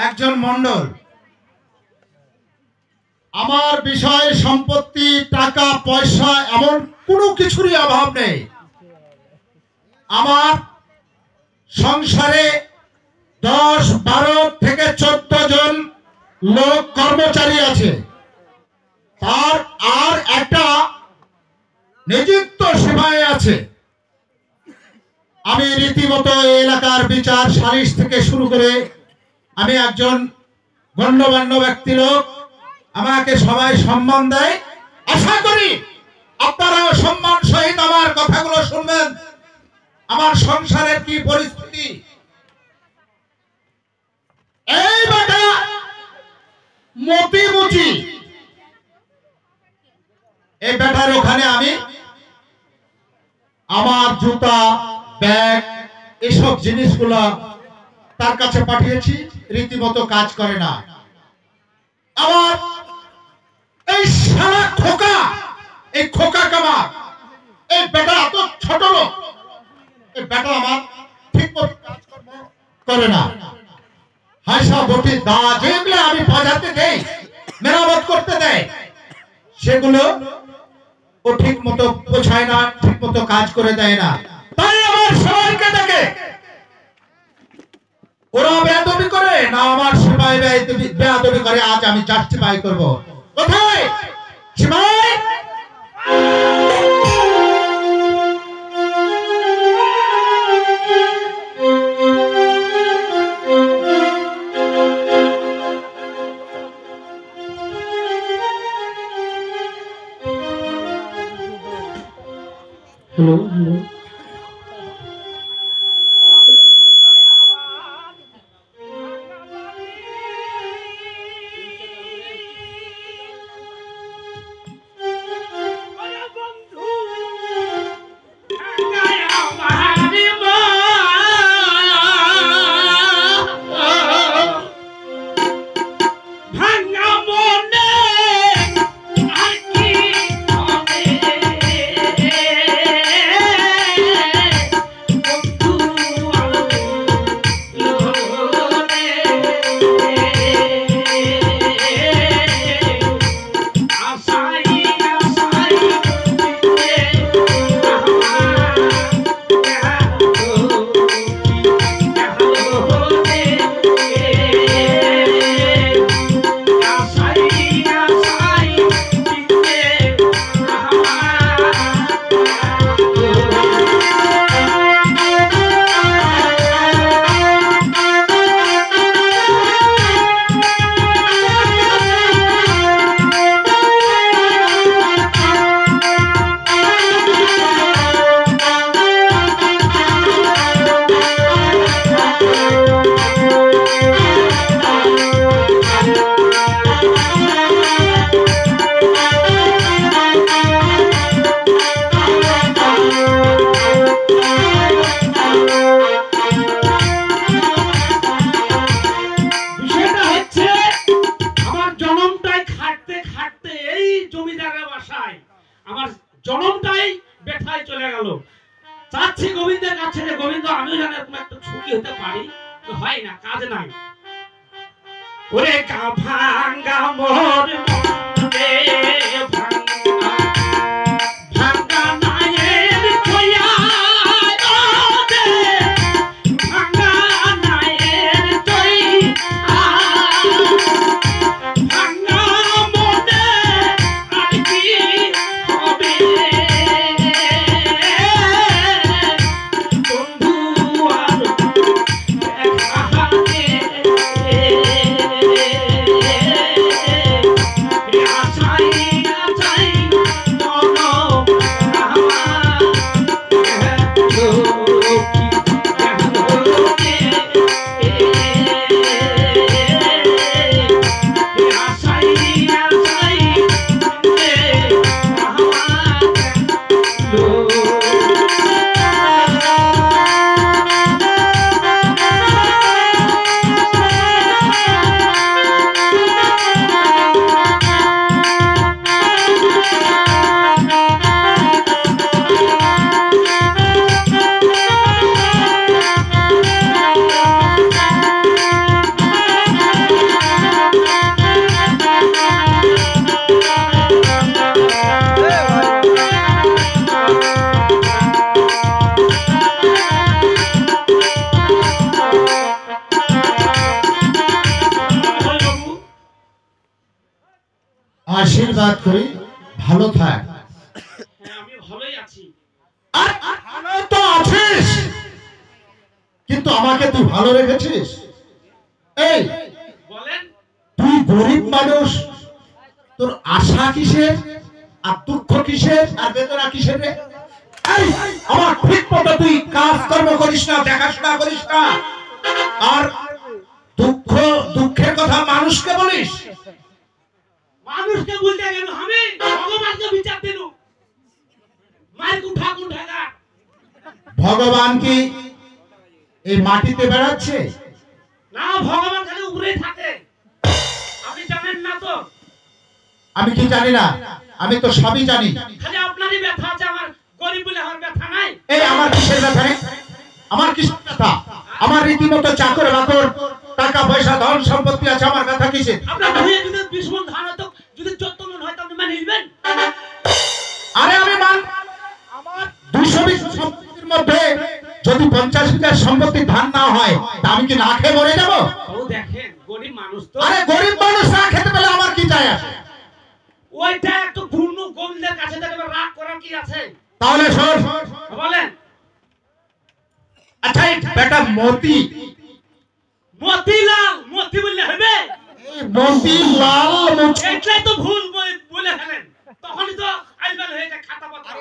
একজন মণ্ডল। আমার বিষয় সম্পত্তি টাকা পয়সা এমন কোনো কিছুরই অভাব নেই। আমার সংসারে 10-12 থেকে 14 জন লোক কর্মচারী আছে। তার আর একটা নিযুক্ত সেবায় আছে। আমি রীতিমতো এলাকার বিচার সালিশ থেকে শুরু করে আমি একজন গণ্যমান্য ব্যক্তি লোক, আমাকে সবাই সম্মান দেয়। আশা করি আপনারাও সম্মান সহিত আমার কথাগুলো শুনবেন। আমার সংসারের কি পরিস্থিতি, এই বেটা মতি মুচি, এই বেটার ওখানে আমি আমার জুতা ব্যাগ এসব জিনিসগুলো তার কাছে পাঠিয়েছি, রীতিমতো কাজ করে না। আবার এই সারা খোকা, এই খোকা কামা, এই বেটা এত ছোট লোক, এই বেটা আমার ঠিক মতো কাজকর্ম করে না। হাসা বটি দা যেগুলো আমি বাজাতে দেই, মেরামত করতে দেয়, সেগুলো ও ঠিক মতো বোঝায় না, ঠিক মতো কাজ করে দেয় না। তাই আমার সবাইকে দেখে ওরা বেয়াদবি করে না, আমার সেবায় বেয়াদবি করে। আজ আমি জাস্টিফাই করব। কোথায় সেবাই? হ্যালো হ্যালো আমার জনমটাই ব্যথায় চলে গেল। চাচ্ছি গোবিন্দের কাছে যে গোবিন্দ আমি যেন এরকম একটা ছুটি হতে পারি, হয় না, কাজ নাই। ওরে কা ভাঙ্গা মোর মনে ভাঙ্গা ভাঙ্গা নায়ের কইয়া দে ভাঙ্গা নায়ের কই ভাঙ্গা মনে আর কি হবে বন্ধু আর দেখাতে আশাই আশাই আশীর্বাদ করি, ভালো থাক। হ্যাঁ আমি ভালোই আছি। আর ভালো তো আছিস, কিন্তু আমাকে তুই ভালো রেখেছিস? এই বলেন। তুই গরিব মানুষ, তোর আশা কিসের আর দুঃখ কিসের আর বেদনা কিসের রে? এই আমার ঠিক মতো তুই কাজকর্ম করিস না, দেখাশোনা করিস না, আর দুঃখের কথা মানুষকে বলিস। মানুষকে বলতে গেল আমি ভগবানকে বিচার দিল, মায়ের কুঠা কুঠা। ভগবান কি এই মাটিতে বেড়াচ্ছে? না, ভগবান খালি উপরেই থাকে, আপনি জানেন না তো? আমি কি জানি না? আমি তো সবই জানি। খালি আপনারই ব্যথা আছে, আমার গরিব বলে আমার ব্যথা নাই। এই আমার কিসের ব্যথা রে? আমার কিসের ব্যথা? আমার রীতিমতো চাকর বাকর, টাকা পয়সা, ধন সম্পত্তি আছে, আমার ব্যথা কিসের? আপনার ভুঁয়ে যদি 20 মণ ধান হতো, যদি 14 মণ হয়, আপনি মানে নিবেন? আরে আমি মান, আমার 220 সম্পত্তির মধ্যে যদি 50 বিঘা সম্পত্তি ধান না হয়, তা আমি কি না খেয়ে মরে যাব? ও দেখেন গরিব মানুষ তো। আরে গরিব মানুষ না খেতে পেলে আমার কি যায় আসে? ওইটা একটু পূর্ণ গোবিন্দের কাছে দেখবে, রাগ করার কি আছে? তাহলে শোন, বলেন। আচ্ছা এই বেটা মতিলাল, মতি বললে হবে? মতিলাল মুচি। এটাই তো ভুল বলে ফেলেন, তখনই তো আইবাল হয়ে যায় খাতা পত্র।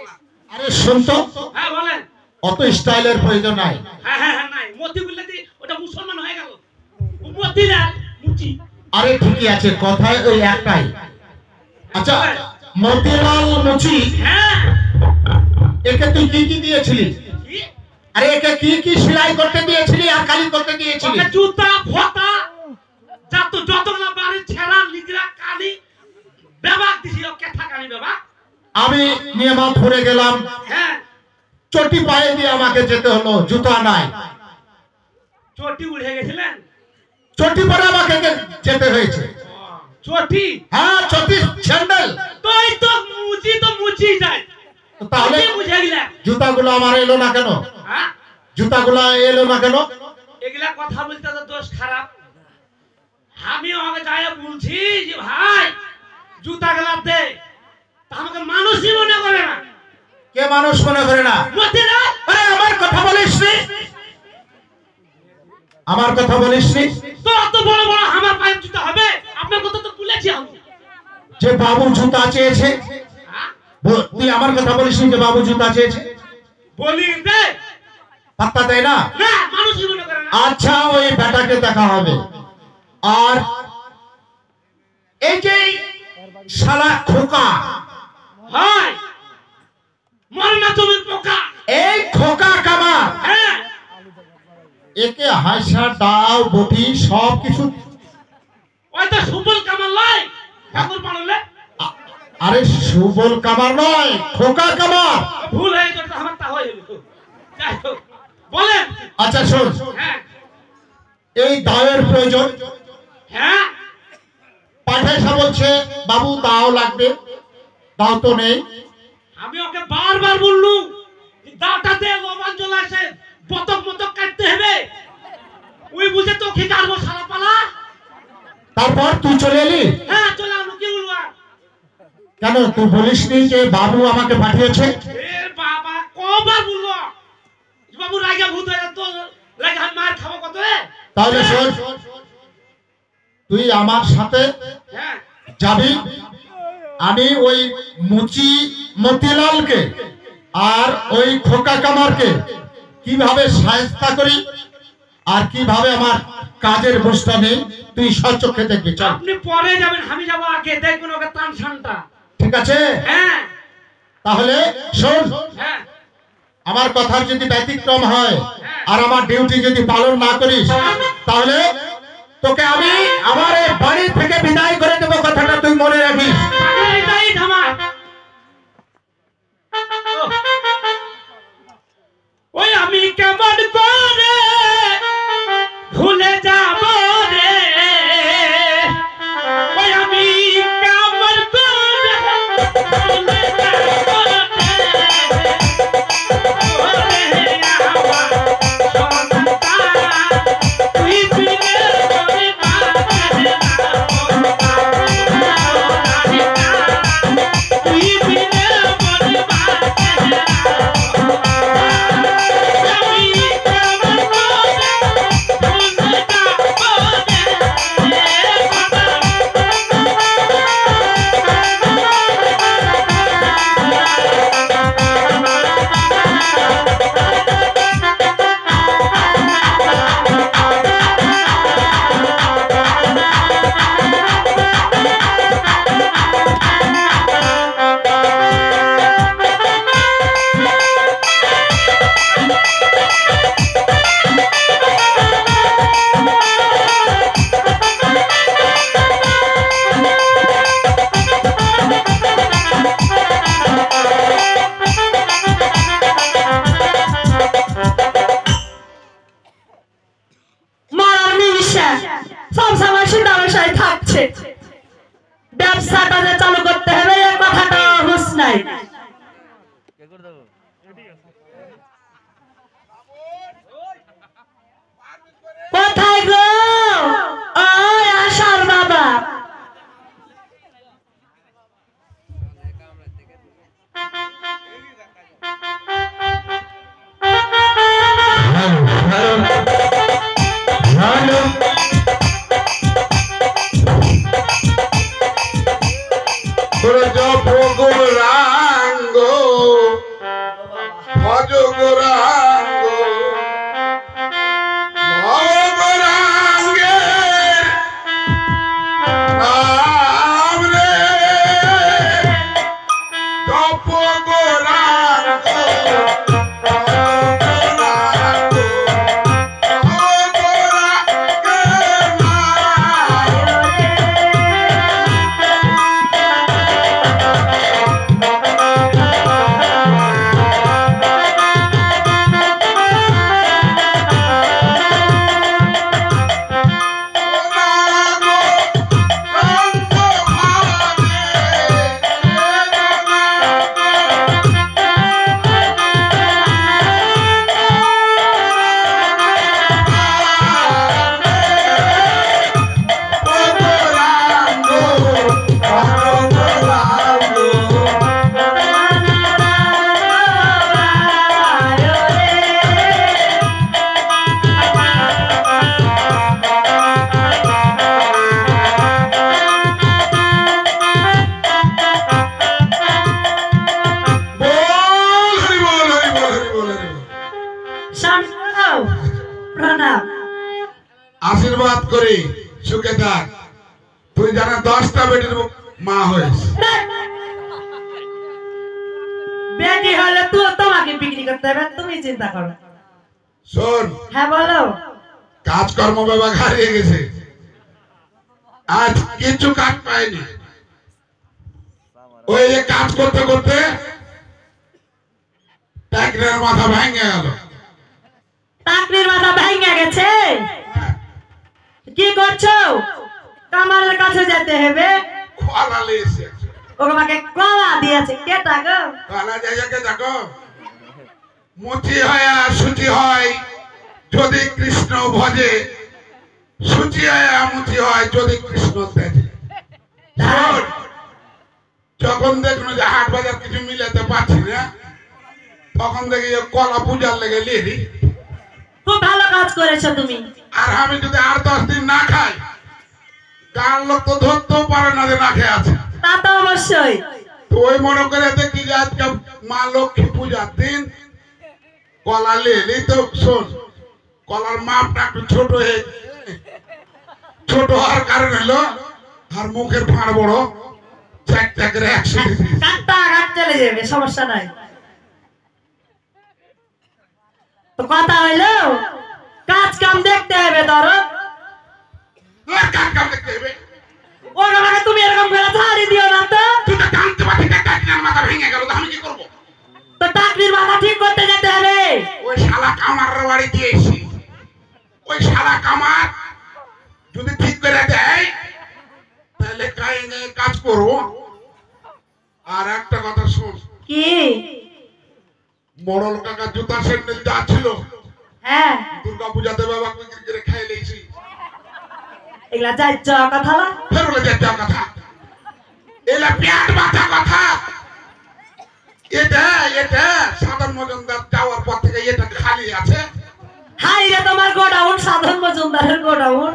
আরে শুন তো, হ্যাঁ বলেন। অত স্টাইলের প্রয়োজন নাই। হ্যাঁ হ্যাঁ হ্যাঁ, নাই মতি বললে দি ওটা মুসলমান হয়ে গেল। মতিলাল মুচি। আরে ঠিকই আছে, কথায় ওই একটাই। আচ্ছা মতিলাল মুচি, হ্যাঁ। একে তুই কি কি দিয়েছিলি? কি? আরে একে কি কি সেলাই করতে দিয়েছিলি আর কালি করতে দিয়েছিলি? ওকে জুতা ফটা যতগুলা বাড়ির ছেঁড়া লিগরা কালি ব্যবহার দিছি, ওকে থাকানি ব্যবহার। আমি নিয়মা ধরে গেলাম, হ্যাঁ। চটি পায়ে দিয়ে আমাকে যেতে হলো, জুতা নাই। চটি উড়ে গেছিলেন? চটি পরে আমাকে যেতে হয়েছে। চটি? হ্যাঁ চটি, স্যান্ডেল। তোই তো মুচি যায়। তাহলে বুঝে গেলে জুতাগুলো আমার এলো না কেন? হ্যাঁ, জুতাগুলো এলো না কেন? এগুলা কথা বলতে তো দোষ খারাপ। আমি ওকে যাই বলছি যে ভাই জুতা গেলা দে, তা আমাকে মানুষই মনে করে না। কে মানুষ মনে করে না? মতিলাল। আরে আমার কথা বলিস নি, আমার কথা বলিস নি। তো অত বড় বড় আমার পায়ের জুতা হবে? আপনার কথা তো বলেছি আমি। যে বাবু জুতা চেয়েছে, হ্যাঁ? তুই আমার কথা বলিস নি যে বাবু জুতা চেয়েছে? বলি দে পাত্তা দেয় না। না, মানুষই মনে করে না। আচ্ছা ওই বেটাকে দেখা হবে। আর এই যে শালা খোকা, হয় মরনা জমির পোকা। এই খোকা কামা, হ্যাঁ, একে হাসা দাও বটি সব কিছু। ওই তো সুবল কামাল লাই ঠাকুর পাড়লে। আরে সুবল কামার নয়, খোকা কামার। ভুল হয়ে গেল, আমার তা হয়ে গেল। যাই হোক, বলেন। আচ্ছা শোন, হ্যাঁ এই দাওয়ের প্রয়োজন। হ্যাঁ, পাঠাইসা বলছে বাবু দাও লাগবে, দাও তো নেই। আমি ওকে বারবার বললুম দাটাতে লবণ চলে আসে, বতক মতক কাটতে হবে। ওই বুঝে তো কি কাটবো সারা পালা। তারপর তুই চলে এলি হ্যাঁ চলে আনো, কি বলবো আর? কেন? তুই বলিসনি যে বাবু আমাকে পাঠিয়েছে? এ বাবা, কবার বলবো? বাবু রাগা ভূত হয়ে তো লাগে, আমি মার খাবো কত? তাহলে শোন, তুই আমার সাথে হ্যাঁ যাবি। আমি ওই মতিলালকে আর ওই খোকা কামারকে কিভাবে সাহায্য করি আর কিভাবে আমার কাজের বস্তা নেই, তুই সচক্ষে দেখবি। চল। আপনি পরে যাবেন, আমি যাবো আগে, দেখবেন ওকে তান শানটা। ঠিক আছে? হ্যাঁ তাহলে শোন, হ্যাঁ আমার কথার যদি ব্যতিক্রম হয় আর আমার ডিউটি যদি পালন না করিস, তাহলে তোকে আমি আমার এই বাড়ি থেকে বিদায় করে দেবো, কথাটা তুই মনে রাখিস। এটাই ধামাক। ওই আমি কেমন করে ভুলে যাব রে, ওই আমি কেমন করে ভুলে যাব রে, ওরে আমার সন্তান, তুই বিনে করে বাঁচে না, মরার নিশা সবসময় সীতামশাই থাকছে, ব্যবসাটা যে চালু করতে হবে এই কথাটা হুঁশ নাই। কোথায় গো ওই আশার বাবা? আশীর্বাদ করি সুখে থাক। তুই জানা 10টা বেটির মা হয়েছে। বেটি হলে তো তোমাকে বিক্রি করতে হবে, তুমি চিন্তা করো। শোন, হ্যাঁ বলো। কাজকর্ম বিভাগ হারিয়ে গেছে, আজ কিছু কাজ পাইনি। ওই যে কাজ করতে করতে টাকরির মাথা ভেঙে গেল। টাকরির মাথা ভেঙে গেছে? কি করছো? কামারের কাছে যেতে হবে। কলা লেছে, ও আমাকে কলা দিয়েছে। কে টাকা? কলা জায়গাকে দেখো, মুচি হয় আর সুচি হয় যদি কৃষ্ণ ভজে, সুচি হয় আর মুচি হয় যদি কৃষ্ণ তেজে। শোন, যখন দেখলো যে হাট বাজার কিছু মিলাতে পারছি না, তখন দেখি যে কলা পূজার লেগে লিরি। খুব ভালো কাজ করেছো তুমি। আর আমি যদি আর 10 দিন না খাই, গান লোক তো ধরতেও পারে না যে না খেয়ে আছে। তা তো অবশ্যই। তো ওই মনে করে দেখি যে আজকে মা লক্ষ্মী পূজার দিন কলা লিলি। তো শোন, কলার মাপটা একটু ছোট হয়ে, ছোট হওয়ার কারণ হলো আর মুখের ফাঁড় বড়, চাক চাকরে 100 দিয়েছি। কাটটা কাট চলে যাবে, সমস্যা নাই। তো কথা হইলো কাজ কাম দেখতে হবে। ধরো কাজ কাম দেখতে হবে। ওই আমাকে তুমি এরকম করে ঝাড়ি দিও না তো। তুই তো জানতে পারছিস না টাকরির মাথা ভেঙে গেল, তো আমি কি করবো? তো টাকরির মাথা ঠিক করতে যেতে হবে। ওই শালা কামারের বাড়ি দিয়েছি, ওই শালা কামার যদি ঠিক করে দেয় তাহলে কাজ করবো। আর একটা কথা শোন, কি? মরল কাকা জুতা স্যান্ডেল যা ছিল হ্যাঁ, দুর্গা পূজাতে বাবা বিক্রি করে খাই লেছি। এগুলা যাই যাওয়া কথা না। ফের বলে যাওয়া কথা, এলা পেট বাঁধা কথা। এটা এটা সাধারণ মজুমদার যাওয়ার পর থেকে এটা খালি আছে। হাই রে, তোমার গোডাউন সাধারণ মজুমদারের গোডাউন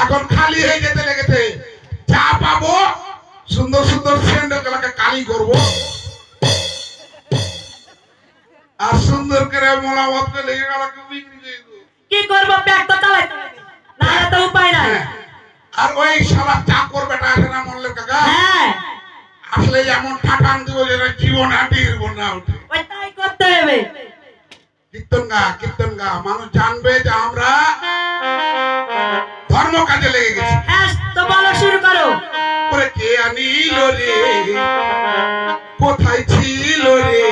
এখন খালি হয়ে যেতে লেগেছে। যা পাবো সুন্দর সুন্দর স্যান্ডেল গুলাকে কালি করবো, আর সুন্দর করে মোলামত করে লেগে গেলাকে বিক্রি করে দেবো। কি করবো? পেট তো চালাইতে হবে, না তো উপায় নাই। হ্যাঁ, আর ওই শালা চাকর বেটা আছে না মল্লের কাকা, হ্যাঁ, আসলে এমন ঠাটান দিব যে জীবন আর দিব না উঠে। ওই তাই করতে হবে। কীর্তন গা মানুষ জানবে যে আমরা ধর্ম কাজে লেগে গেছি। হ্যাঁ তো বলো, শুরু করো। ওরে কে আনিল রে, কোথায় ছিল রে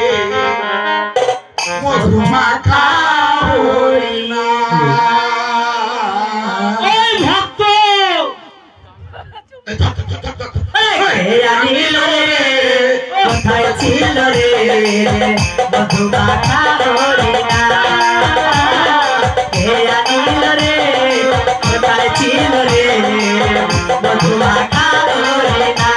মধুমাখা হরিণা। এই ভক্ত এই ধর, ধর, ধর, ধর, ধর। কে আনিল রে, কোথায় ছিল রে মধুমাখা হরিণা। কে আনিল রে, কোথায় ছিল রে মধুমাখা হরিণা।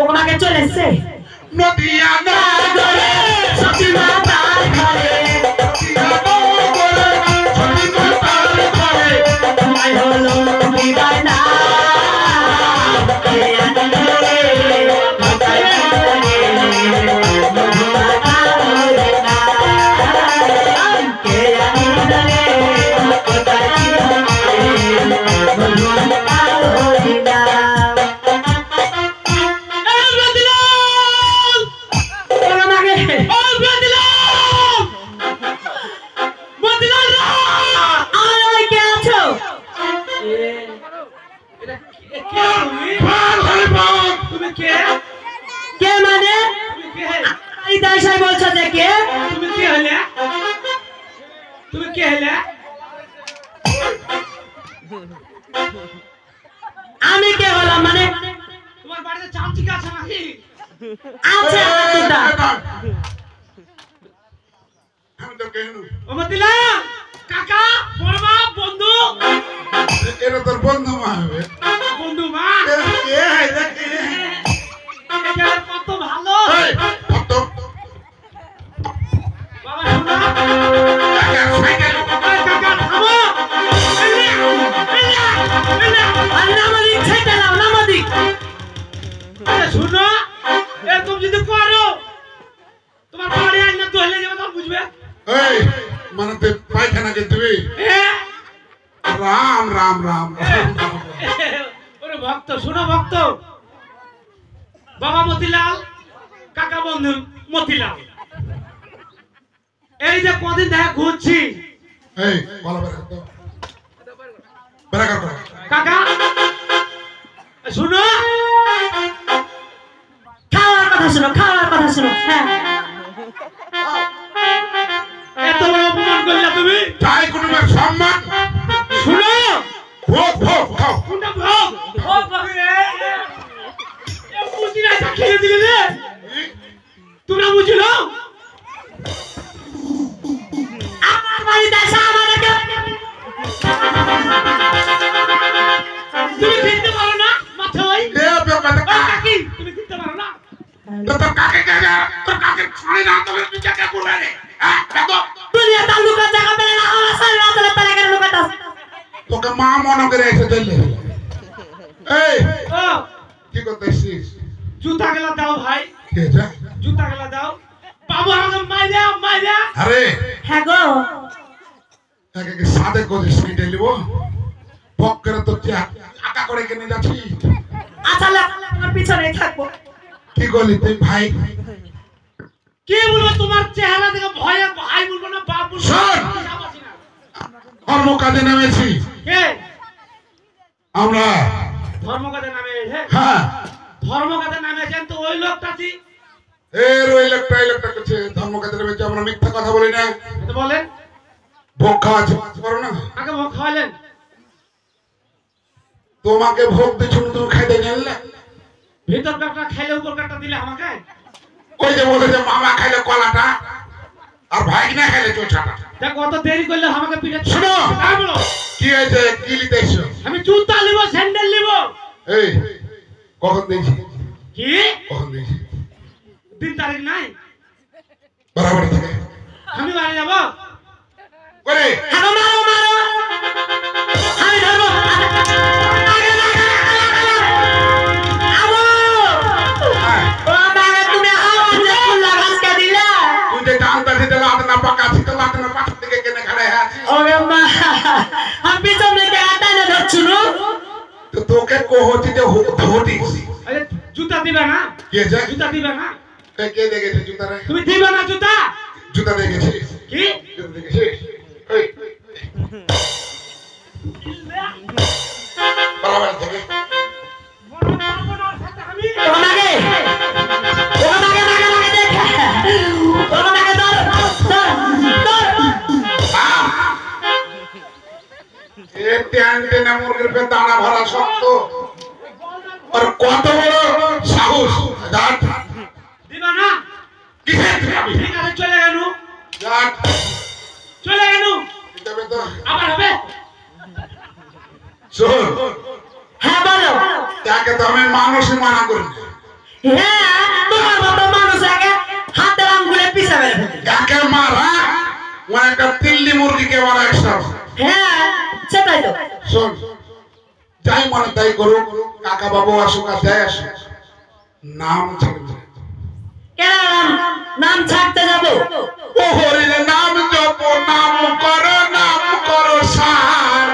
ওনাকে চলেছে নদিয়া নাগরে সতী মাতার ঘরে, তোমায় হলো বিদায় না। কে আনিল রে, কোথায় ছিল রে মধুমাখা হরিণা। কে আনিল রে, কোথায় ছিল রে মধুমাখা হরিণা। তুমি কে? কে মানে তুমি কে? এই দাইসাই বলছো যে কে? তুমি কে হলে? তুমি কে হলে? আমি কে হলাম মানে? তোমার বাড়িতে চামচিকা আছে নাকি? আছে দুটা। আমি তো কেন ও মতিলাল কাকা বড়মা বন্ধু এটা তোর বন্ধু মা হবে। বন্ধু মা এই, এটা কত ভালো কত বাবা শোনা সাইকেল কাকা থামো আর নামাদিক ছেড়ে দাও, নামাদিক। শুনো এরকম যদি করো তোমার বাড়ি আইনা দোহলে যাবে তখন বুঝবে। এই মানে তুই পায়খানা কে দিবি? রাম রাম রাম রাম রাম। ওরে ভক্ত শোনো ভক্ত বাবা মতিলাল কাকা বন্ধু মতিলাল এই যে কদিন দেখা ঘুরছি এই বলো বেরা কর কাকা শুনো খাওয়ার কথা শোনো, খাওয়ার কথা শোনো। হ্যাঁ এত বড় অপমান করলে তুমি তাই কোনো সম্মান শুনো ভোগ ভোগ খাও। কোনটা ভোগ ভোগ বুঝি না খেয়ে দিলে রে তোমরা বুঝলো আমার বাড়িতে এসে আমাদেরকে তুমি খেতে পারো না মাথায় এ বেটা কাকি তুমি খেতে পারো না তোর কাকে কাকে তোর কাকে খালি না তবে তুই কাকে করবে রে? হ্যাঁ দেখো দুনিয়া তার লুকার জায়গা পেলে না, আমার সারা রাত পেলে কেন লুকাতাস? তোকে মা মনে করে এসে দিলে। এই ও কি করতেছিস? জুতা গেলা দাও ভাই কে যা? জুতা গেলা দাও বাবু আমাকে মাইরা মাইরা আরে হ্যাঁ গো, একে কি সাদে করে সিটে লিব পক করে তো তুই আকা করে কেনে যাচ্ছিস? আচ্ছা আমার পিছনেই থাকবো। কি করলি তুই ভাই? কে বলবো তোমার চেহারা দেখে ভয়ে ভাই বলবো না বাপ বলবো শোন! কর্ম কাজে নেমেছি কে আমরা। ধর্মকাজে নামে হে হ্যাঁ ধর্মঘটে নামেছেন তো ওই লোকটাছি ওই লোকটা করছে ধর্মঘটে নেমেছে। আমরা মিথ্যা কথা বলি না। তো বলেন ভোগ খাওয়া করো না। আগে ভোগ খাওয়ালেন, তোমাকে ভোগ দিচ্ছ না, তুমি খাইতে জানলে। ভিতর কাপটা খাইলে উপর কাপটা দিলে আমাকে। ওই যে বলে যে মামা খাইলে কলাটা আর ভাই না খাইলে চোষাটা। দেখ কত দেরি করলে আমাকে পিঠে শোনো। হ্যাঁ বলো। কি হয়েছে? কি নিতে এসছো? আমি জুতা নিব, স্যান্ডেল নিব। এই কখন দিয়েছি? কি কখন দিয়েছি? দিন তারিখ নাই, বাড়াবাড়ি থেকে আমি বাড়ি যাবো। করে মারো মারো মারো, আমি ধরবো। আমো, হ্যাঁ, ও বাবা তুমি আওয়াজে খুলা ভাসকা দিলা। তুই যে জানতা দিতে লাদ না পাকা ছিল, লাদ না পাশ থেকে কেনে খাড়ে আছিস। ওরে মা, আমি পিছন থেকে আটানে ধরছুনু। তো তোকে কোহতি যে হতিস। আরে জুতা দিবে না, কে যে জুতা দিবে না, কে দেখেছে জুতা রে? তুমি দিবে না জুতা। জুতা দেখেছিস? কি জুতা দেখেছিস? এই বাড়াবাড়ি থেকে আমি ওনাকে ওনাকে নাকে নাকে দেখে ওনাকে ধর ধর ধর। এ ট্যান্টে না মুরগির পে দানা ভরা শক্ত। আর কত বড় সাহস! জাট দিবে না। কিসের যাবি? ঠিক আছে চলে গেল, জাট চলে গেল, যাবে তো। আবার হবে। শোন, হ্যাঁ বলো। তাকে তো আমি মানুষই মানা করি না। হ্যাঁ তোমার মতো মানুষ আগে হাতের আঙ্গুলে পিছা মেরে ফেলে। যাকে মারা ও একটা তিল্লি মুরগিকে মারা একশো। হ্যাঁ সেটাই তো। শোন, যাই মনে তাই করুক, কাকা বাবু আসুক আর যাই আসুক, নাম ছাড়বে। কেন নাম ছাড়তে যাবো? ও হরির নাম জপ, নাম করো সার।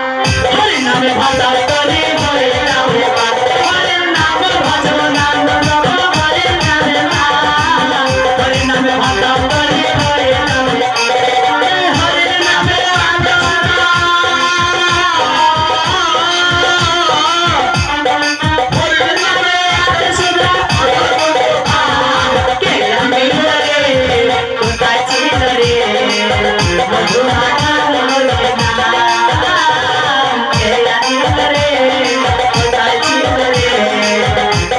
হরি নামে ভাষা করি হরি নামে বাস, হরি নাম ভজ নাম জপ হরি নামে বাস, হরি নামে ভাষা করি হরি নামে হরি নামে হরির নামে কে আমি রে কোথায় ছিল রে মধুমাখা হলো না, কে আমি রে কোথায় ছিল রে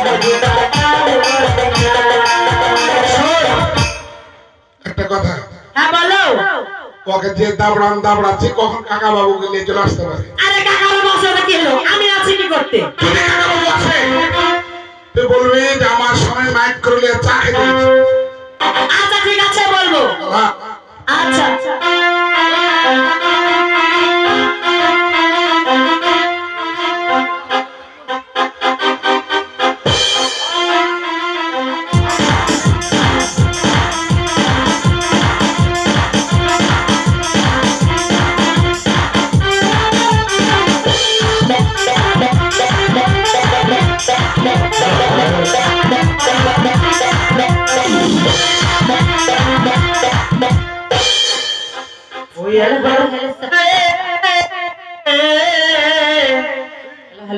মধুমাখা হলো না। শোন, একটা কথা, হ্যাঁ বলো। ওকে যে দাবড়াচ্ছে কখন কাকা বাবুকে নিয়ে চলে আসতে পারে। আরে কাকার বসে কি হলো, আমি আছি কি করতে? যদি কাকা বাবু আসে তুই বলবি যে আমার সময় মাইক করলে চা খেতে দিচ্ছি। আচ্ছা ঠিক আছে বলবো। হ্যাঁ, আচ্ছা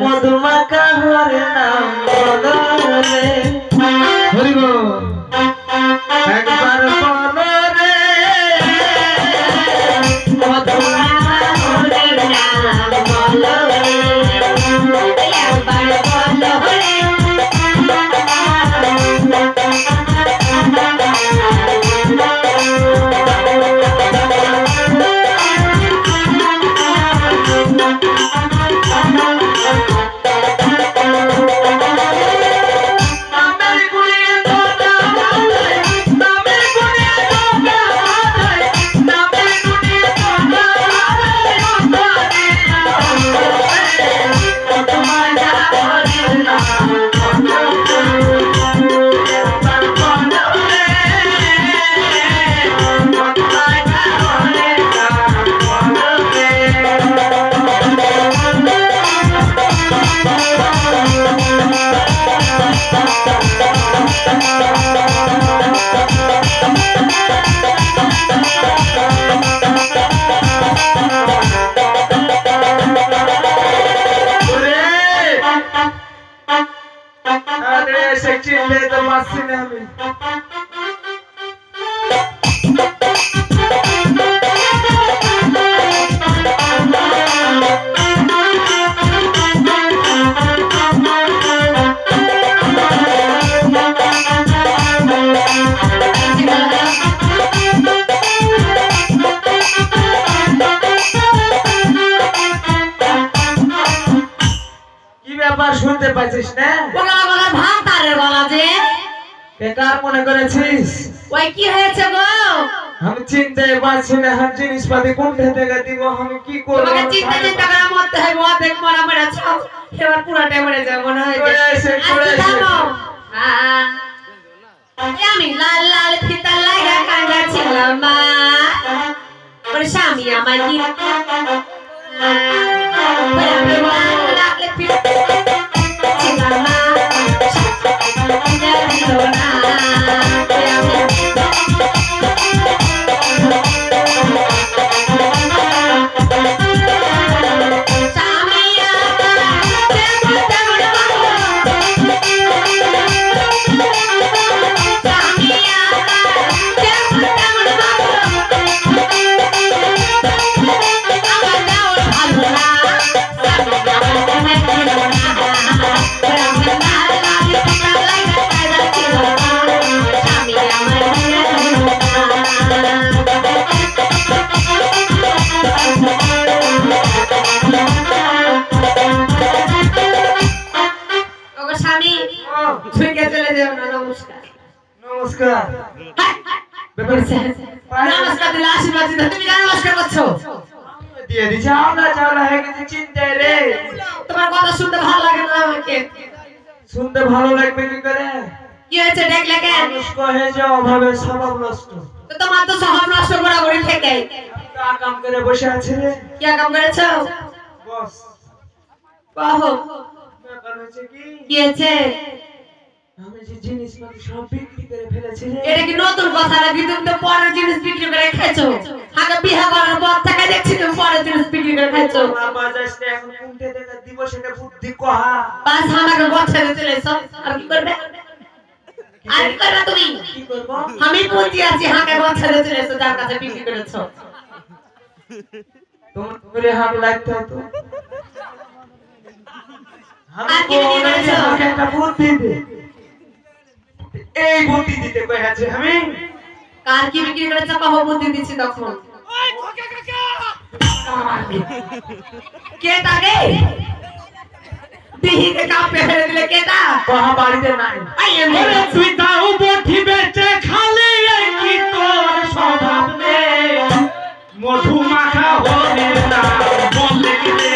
মধুমাখা হরে নাম বলো রে, হরিব একবার বলো রে মধুমাখা হরে নাম বলো রে, একবার বলো রে। আরে এসে চিনতে তো পারছি না আমি। কি ব্যাপার শুনতে পাচ্ছিস না? গলা গলা ভাত তারে গলা যে বেকার মনে করেছিস? ওই কি হয়েছে গো? আমি চিনতে পারছি না হাত জিনিসপাতি কোনটা থেকে দিব, আমি কি করব? তোমাকে চিন্তা চিন্তা করে মরতে হয়, অর্ধেক মরা মরে ছাও, এবার পুরাটাই মরে যাবে মনে হয়। চলে এসে, চলে এসে। আমি লাল লাল ফিতা লাগা কাঁদাছিলাম মা, ওর স্বামী আমার কি লাল লাল ফিতা ছিলাম মা, দিল না নমস্কার। নমস্কার দিলে আশীর্বাদ দিতে তুমি নমস্কার করছো দিয়ে দি চাওলা হয়ে গেছে চিন্তায় রে। তোমার কথা শুনতে ভালো লাগে না আমাকে। শুনতে ভালো লাগবে কি করে? কি হয়েছে দেখলে কেন? মানুষ কহে যে অভাবে স্বভাব নষ্ট। তো তোমার তো স্বভাব নষ্ট বরাবরই থেকে কাম করে বসে আছে রে। কি কাম করেছো? বস কহো ব্যাপার হচ্ছে কি, কি হয়েছে? আমি যে জিনিসপত্র সব বিক্রি করে ফেলেছি রে। এটা কি নতুন কথা নাকি? তুমি তো পরের জিনিস বিক্রি করে খাইছো। আগে বিয়ে করার পর থেকে দেখছি তুমি পরের জিনিস বিক্রি করে খাইছো। বাজার এখন কোনটা দেখা দিব সেটা বুদ্ধি কহা। বাস আমাকে বছরে চলে এসো। আর কি করবে? আর কি করবে তুমি? কি করব? আমি বুদ্ধি আছি, হাঁকে বছরে চলে এসো যার কাছে বিক্রি করেছো। তোমার হাত লাগতে হতো। আমি আর কি বিক্রি করেছো? আমাকে একটা বুদ্ধি দে। এই বুদ্ধি দিতে কই আছে আমি? কার কি বিক্রি করেছো কহো, বুদ্ধি দিচ্ছি তখন। ওই খোকা কাকা কে তাকে দিহিতে কাপে ফেলে দিলে কেটা? কহা বাড়িতে নাই। আই এমনি ওরে তুই তাও বঠি বেচে খালি এই কি তোর স্বভাব রে মধু মাখা হলে না বলে রে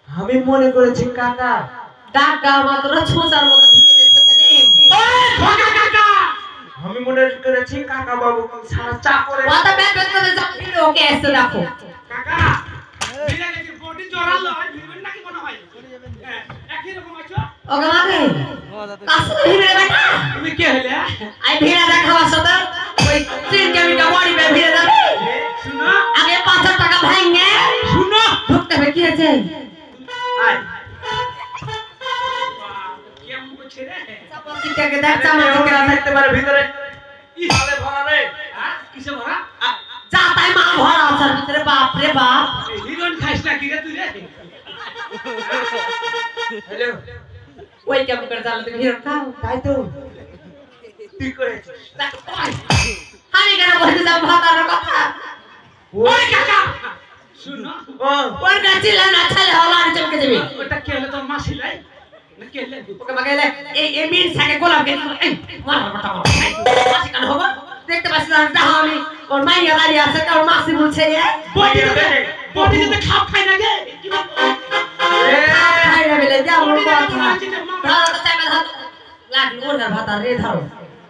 আমি মনে করেছি কাকা। ডাকা মাত্র ছোঁচার মতো ঢুকে যেতে কেন? ওই খোকা কাকা আমি মনে করেছি কাকা বাবু সারা চাকরে। ওটা ব্যাট ব্যাট করে যাও, ওকে এসে দেখো। কাকা ভিড়ে গেছে বডি জোরালো ভিড়বেন নাকি মনে হয় একই রকম আছো ওকে মারে কাছে ভিড়ে বেটা। তুমি কে হলে আই ভিড়ে দেখাবার সাথে ওই 3 কিলোমিটার বডি বে ভিড়ে যাবে। শুনো আগে 500 টাকা ভাঙে শুনো ঢুকতে হবে। কি হয়েছে? আয় কেমন করছে রে চাপাতিটাকে দেখ, চাপাতিকে থাকতে পারে ভিতরে। ই সালে ভরা রে হ্যাঁ কিসে ভরা যা তাই মা ভরা আছে ভিতরে। বাপ রে বাপ, হিরোইন খাইছ না কি রে তুই রে হ্যালো, ওই কেমন করে জানলে তুমি হিরো খাও? তাই তো তুই করেছিস। আমি কেন বলতে যাবো ভাতার কথা? ওই কাকা শুনো ও ওর কাছে না ছেলে হলো আর চমকে দেবে। ওটা কে হলে তোর মাসি লাই না কে হলে ওকে মাগাইলে এই মিন সাকে গোলাপ কে এই মার কথা বল। মাসি কেন হবে? দেখতে পাচ্ছ না যাও আমি ওর মাইয়া দাঁড়িয়ে আছে, ওর মাসি বলছে এ বডি যদি খাপ খাই না গে খাই না বলে যা ওর কথা ধরো তো চাইবে ধরো লাগলো ওর ভাতার রে ধরো।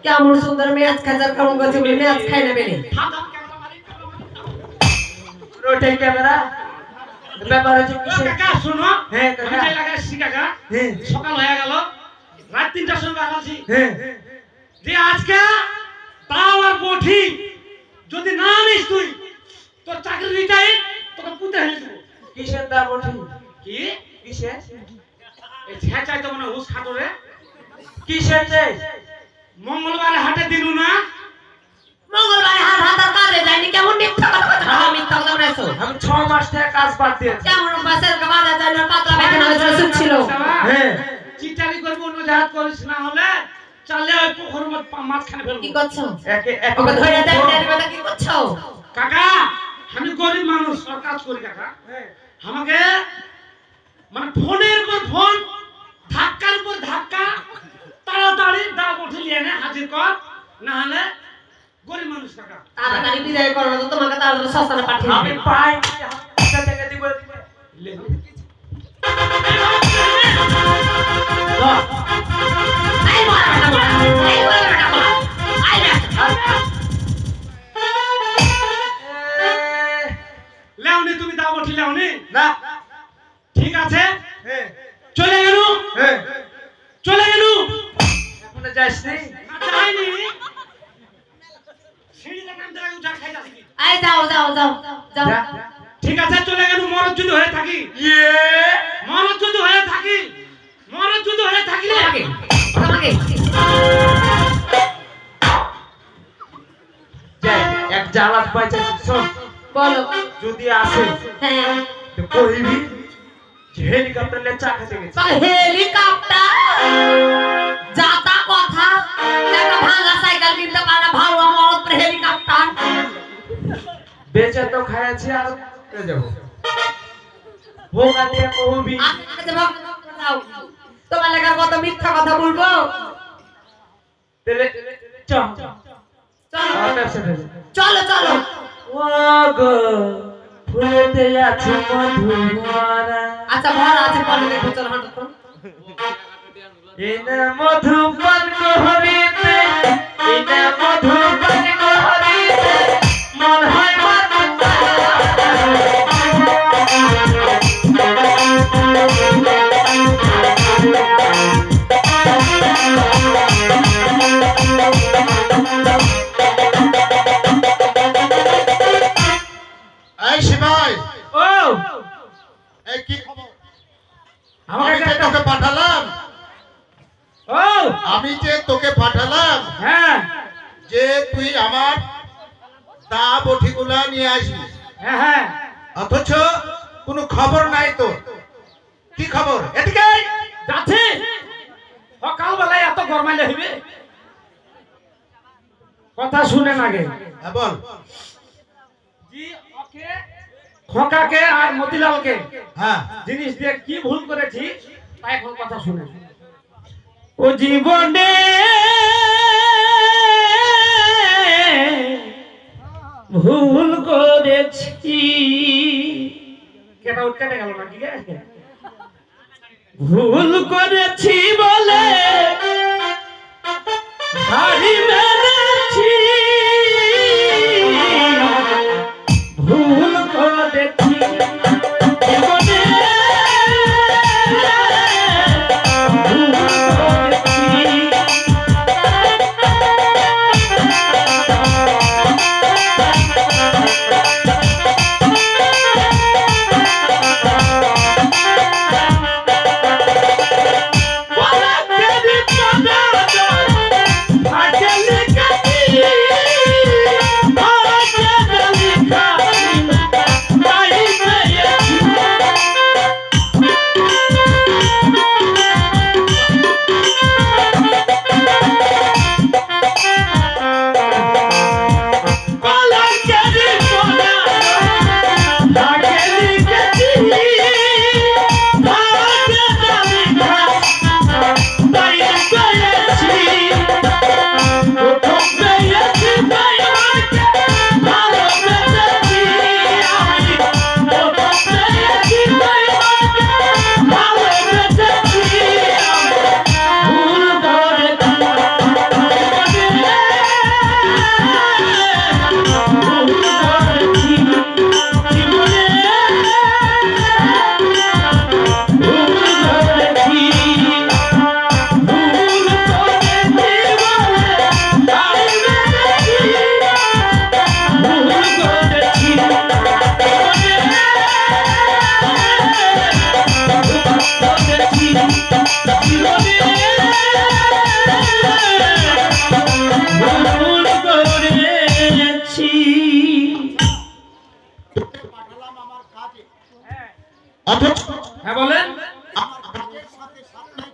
কেমন সুন্দর ম্যাচ খাজার কেমন গজে বলে ম্যাচ খাই না বলে রোটে ক্যামেরা ব্যাপার হচ্ছে ও কাকা শোনো, হ্যাঁ, আমি কাকা। যে লাগাইছি কাকা, হ্যাঁ। সকাল হয়ে গেল, রাত 3টার সময় আছি হ্যাঁ যে আজকে তাও আর বঠি যদি না আনিস তুই তোর চাকরি রিটাই তোকে পুঁতে হেলে দেবো। কিসের দা বটি কি কিসের এই ছেঁচাই তো মানে হুস খাটোরে কিসের যে মঙ্গলবারে হাটে দিনু না মঙ্গলবারে হাত হাতার কাজে যায়নি, কেমন মিথ্যা কথা বলছো? মিথ্যা কথা বলেছো। আমি 6 মাস থেকে কাজ বাদ দিয়েছি কেমন বাসের বাজার যায় না, পাতলা পায়খানা হয়েছিল, শুচ্ছিল। হ্যাঁ চিটারি করবো অন্য জাহাজ করিস না হলে চালে ওই পুকুরের মধ্যে মাঝখানে ফেলবো। কি করছো? একে ওকে ধরে দেন, একে দেন, কথা কি করছো? কাকা আমি গরিব মানুষ আর কাজ করি কাকা, আমাকে মানে ফোনের পর ফোন, ধাক্কার পর ধাক্কা, তাড়াতাড়ি দাও উঠে নিয়ে নে হাজির কর, না হলে গরিব মানুষ কাকা। তাড়াতাড়ি বিদায় করো, তো তোমাকে তাড়াতাড়ি শ্মশানে পাঠিয়ে আমি দেব। পাই হাতে থেকে দিব লে। এই বড় বেটা বড়, এই বড় বেটা বড়, আই বেটা। লেওনি তুমি দাও উঠে লেওনি, না ঠিক আছে হ্যাঁ চলে গেল, হ্যাঁ চলে গেল এখনো যাসনি না যাইনি সিঁড়িতে নামতে লাগে উঠা খাই যাচ্ছি। এই যাও যাও যাও যাও। যা ঠিক আছে চলে গেল, মরদ যদি হয়ে থাকি, ইয়ে মরদ যদি হয়ে থাকি, মরদ যদি হয়ে থাকিলে তোমাকে তোমাকে যাই এক জালাত পাইছিস শোন বলো। যদি আসে হ্যাঁ, তো কইবি যে হেলিকপ্টার লে চা খেতে গেছে হেলিকপ্টার যাতা কথা, একটা ভাঙা সাইকেল কিনতে পারে না, ভালো আমার উপরে হেলিকপ্টার। বেচে তো খাইছি আর পেয়ে যাবো ভোগা দিয়ে কইবি আচ্ছা ভক্ত যাও, তোমার লেখার কত মিথ্যা কথা বলবো। তেলে চল চলো চলো চলো চলো। ও গো ফুলেতে আছে মধুমরা আচ্ছা ভরা আছে, বলো দেখো, চলো হাঁটো তো। ইনা মধুপান করিতে ইনা মধুপান করিতে মন হয় এই শিবাই, ও এই কি খবর? আমাকে আমি যে তোকে পাঠালাম, ও আমি যে তোকে পাঠালাম হ্যাঁ যে তুই আমার দা বঠিগুলা নিয়ে আসবি, হ্যাঁ হ্যাঁ অথচ কোনো খবর নাই তো। কি খবর? এদিকে আয়, যাচ্ছি সকাল বেলায় এত গরমাইলে হইবে, কথা শুনেন আগে। হ্যাঁ বল। জি ওকে খোকাকে আর মতিলালকে হ্যাঁ জিনিস দিয়ে কি ভুল করেছি তা এখন কথা শুনে। ও জীবনে ভুল করেছি, কেটা উঠে গেল নাকি গে? ভুল করেছি বলে হারি মেরেছি, ভুল করেছি জীবনে ভুল করেছি। বলো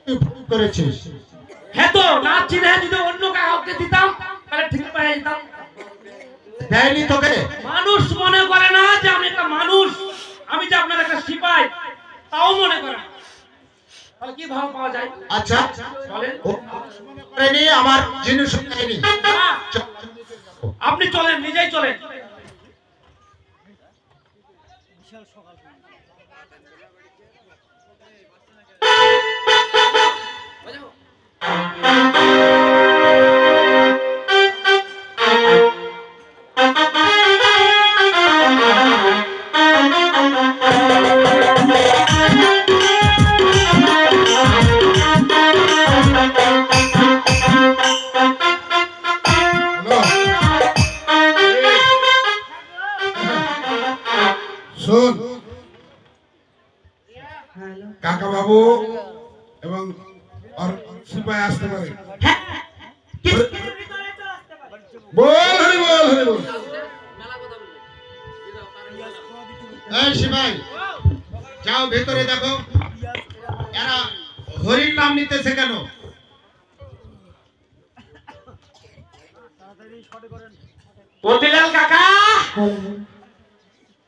তুই ভুল করেছিস। হ্যাঁ তো না চিনে যদি অন্য কাউকে দিতাম তাহলে ঠিক পেয়ে যেতাম। দেয়নি তোকে? মানুষ মনে করে না যে আমি একটা মানুষ, আমি যে আপনার একটা সিপাই তাও মনে করে না। তাহলে কি ভাব পাওয়া যায়? আচ্ছা বলেন। ও মনে করেনি, আমার জিনিস দেয়নি। না, আপনি চলেন, নিজেই চলেন। শোন কাকা বাবু এবং আর সিপাহি আসতে পারে। বল হরি বল হরি বল। এই সিপাই, যাও ভেতরে দেখো এরা হরির নাম নিতেছে কেন? মতিলাল কাকা,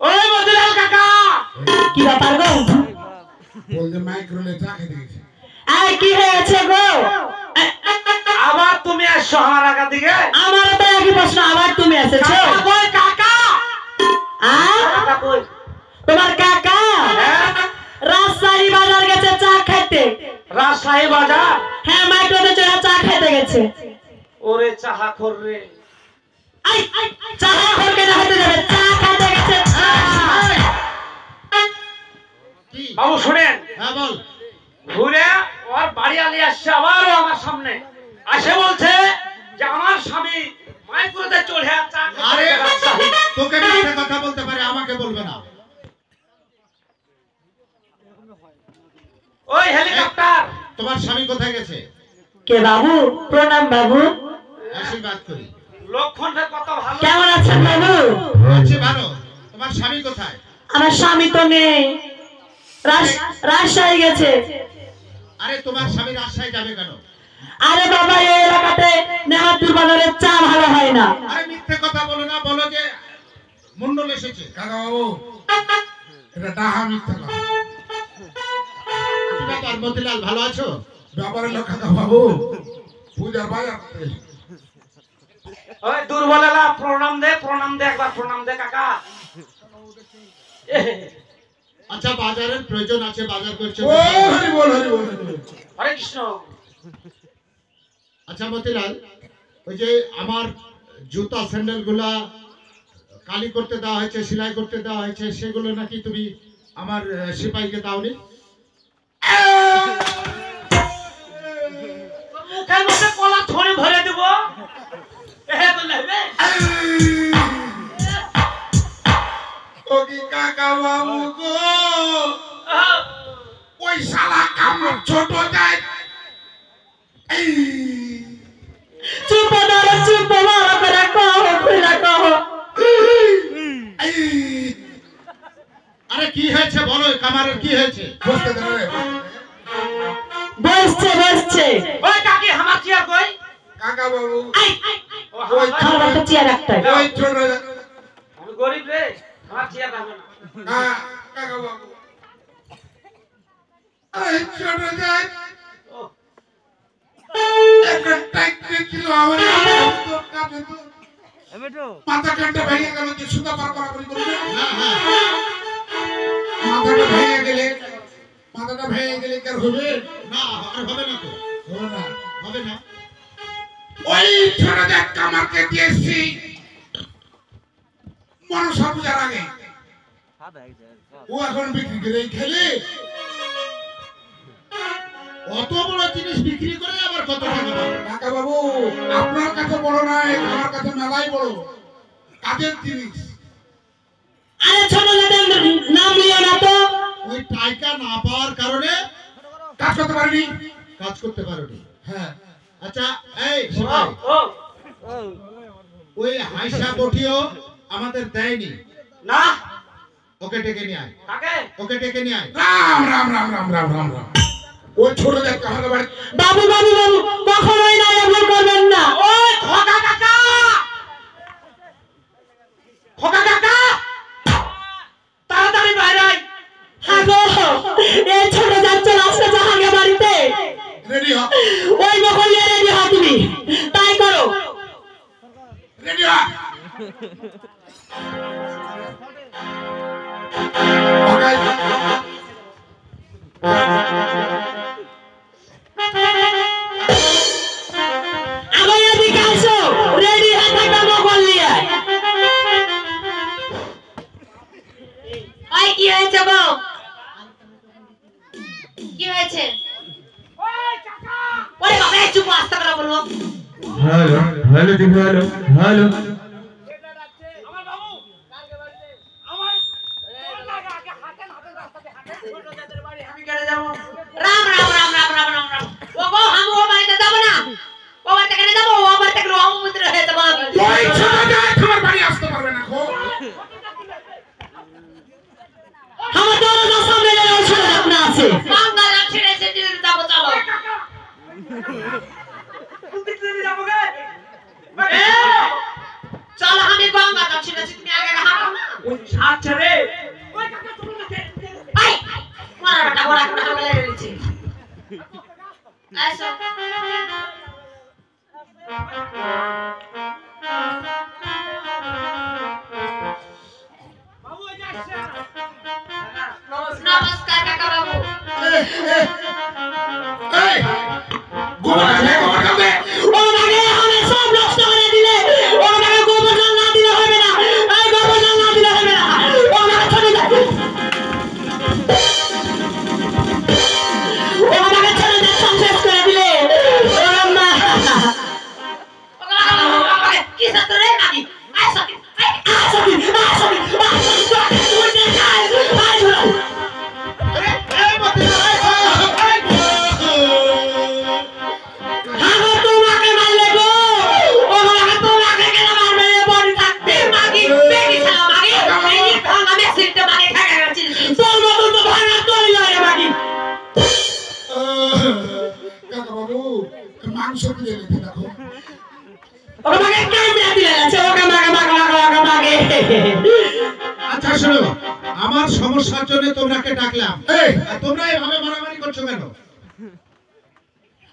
ওই মতিলাল কাকা, কি ব্যাপার গো? বল যে মাইক্রোলে চা খেতে গেছে। এই কি হয়েছে গো? আবার তুমি আসছো আমার আগা দিকে? আমারও তো একই প্রশ্ন, আবার তুমি এসেছো? কাকা কই কাকা? কাকা কই? তোমার কাকা হ্যাঁ? রাজশাহী বাজার গেছে চা খাইতে। রাজশাহী বাজার? হ্যাঁ, মাইক্রোতে চড়ে চা খাইতে গেছে। ওরে চাহা খোর রে। চা খাইতে না হতে যাবে, চা খাইতে গেছে। কি? বাবু শুনেন, হ্যাঁ বল। ঘুরে ওর বাড়ি আলি আসছে আবারও আমার সামনে, আসে বলছে যে আমার স্বামী মাইক্রোতে চড়ে চা আরে খাইতে রাজশাহী। তোকে মিথ্যে কথা বলতে পারে, আমাকে বলবে না। ওই হেলিকপ্টার তোমার স্বামী কোথায় গেছে? কে বাবু? প্রণাম বাবু। আশীর্বাদ করি। লক্ষণটা কত ভালো। কেমন আছেন বাবু? আছি ভালো। তোমার স্বামী কোথায়? আমার স্বামী তো নেই, রাজশাহী গেছে। আরে তোমার স্বামী রাজশাহী যাবে কেন? আরে বাবা, এই এলাকাতে নেহাতুর বাজারের চা ভালো হয় না। আরে মিথ্যে কথা বলো না, বলো যে মন্ডল এসেছে। কাকা বাবু এটা ডাহা মিথ্যা কথা। কি ব্যাপার মতিলাল, ভালো আছো? ব্যাপার হলো কাকা বাবু পূজার বাজার থেকে। ওই দুর্বলেলা প্রণাম দে, প্রণাম দে, একবার প্রণাম দে কাকা। আচ্ছা বাজারের প্রয়োজন আছে, বাজার করছে। ও হরি বল হরি বল হরি বল। হরে কৃষ্ণ। আচ্ছা মতিলাল, ওই যে আমার জুতা স্যান্ডেল গুলা কালি করতে দেওয়া হয়েছে, সেলাই করতে দেওয়া হয়েছে, সেগুলো নাকি তুমি আমার সিপাহীকে দাওনি? মুখের মধ্যে কলা ছড়ে ভরে দেব। বললে হবে? ও কি কাকা বাবু গো, ওই শালা কামড় ছোট যায়। চুপ ধরো, চুপ মারা করে কহ, খুলে কহ। আরে কি হয়েছে বলো, কামারের কি হয়েছে? বসতে দে রে। বসছে বসছে। ওই কাকি আমার চেয়ার কই? কাকা বাবু ও, আমার- আমার একটা চেয়ার একটাই। ওই ছোট আমি গরিব রে, আমার চেয়ার রাখবে না। কাকা বাবু ওই ছোট যায় ও, একটা টাইট ছিল আমার কাছে তো মাথা কানটা ভেঙে গেল যে সুতা পার করাকরি করবে। হ্যাঁ হ্যাঁ। মাথাটা ভেঙে গেলে কি আর হবে? না আর হবে না তো, হবে না। হবে না। ওই ছোট যায় কামারকে দিয়েছি মনসা পূজার আগে। ও এখন বিক্রি করে খেলে অত বড় জিনিস বিক্রি করে আবার কত টাকা পাবে? কাকা বাবু আপনার কাছে বড় নয়, আমার কাছে মেলাই বড় কাজের জিনিস। আরে ছোট ছেলেদের নাম লিও না তো। ওই টাকা না পাওয়ার কারণে কাজ করতে পারিনি। কাজ করতে পারোনি। হ্যাঁ আচ্ছা এই ও, সিপাই, ও, ওই হাইসা বটিও আমাদের দেয়নি। না ওকে ডেকে নিয়ে আয়, কাকে? ওকে ডেকে নিয়ে আয়। রাম রাম রাম রাম রাম রাম রাম। ওই ছোট জাত আমাদের বাড়ি বাবু বাবু বাবু কখনোই না এমন করবেন না। ওই খোকা কাকা, খোকা কাকা, তাড়াতাড়ি বাইরে আয়। হ্যাঁ গো, এই ছোট যাচ্ছে আসছে জাহাঙ্গে বাড়িতে। রেডি হ ওই বকল নিয়ে রেডি হও তুমি, তাই করো। রেডি হ ওকে আবার এদিকে আসো, রেডি হয়ে থাকবে বকল নিয়ে। ওই কি হয়েছে গো? কি হয়েছে? ওই কাকা, ওরে বাবা, এই চুপ আস্তে করে বলো। হ্যালো হ্যালো দিদি হ্যালো হ্যালো আমার বাবু, আমার কাকা আগে হাঁটেন, হাঁটেন রাস্তাতে হাঁটেন। ছোট জাতের বাড়ি আমি কেন যাবো? রাম রাম রাম রাম রাম রাম রাম। ও গো, আমি ও বাড়িতে যাব না। ও বাড়িতে কেন যাবো? ও বাড়িতে গেলে অপবিত্র হয়ে যাবো আমি। ওই ছোট জাত আমার বাড়ি আসতে পারবে না গো আমার দরজার সামনে যেন ওই ছোট যাত্রা আছে। বাংলা ছেড়ে এসে যাবো, চলো। কুলদিতে যাবো গে। এ, চলো, আমি গঙ্গা যাচ্ছি না, তুমি আগে হাঁটো না। ওই আচ্ছা রে। ওই কাকা চলো না। আই, মারাটা বড় করে হামলা লেগে গেছে। আসো। বাবু, এই যে আসছে। নমস্কার কাকা বাবু। এই গোবর দে ও লাগে আমি সব নষ্ট করে দিলে, ও লাগে গোবর জল না দিলে হবে না, এই গোবর জল না দিলে হবে না। ও লাগে চলে যায়, ও লাগে চলে যায়, সব শেষ করে দিলে। ও মা, কি সাথে রে নাকি? আসো। আই, আসো কি, আসো কি, তুই যে যাই, আই ধরো। এই মতিলাল, আগো তোমাকে মারলে গো, ও লাগে তোমাকে কেন মারবে? বডি থাকতে মাগি, বেটি ছাড়া মাগি। এই ভাঙা মেশিনটা মাগি খাগা গেছে। তোর মতন তো ভাঙা তৈরি হয় মাগি। কাকা বাবু মাংস দিয়ে রেখে দেখো ওকে মাগে কামড়ে দিলে আছে, ওকে মাগে মাগে মাগে মাগে মাগে। আচ্ছা শোনো, আমার সমস্যার জন্য তোমরাকে ডাকলাম। এই আর তোমরা এভাবে মারামারি করছো কেন?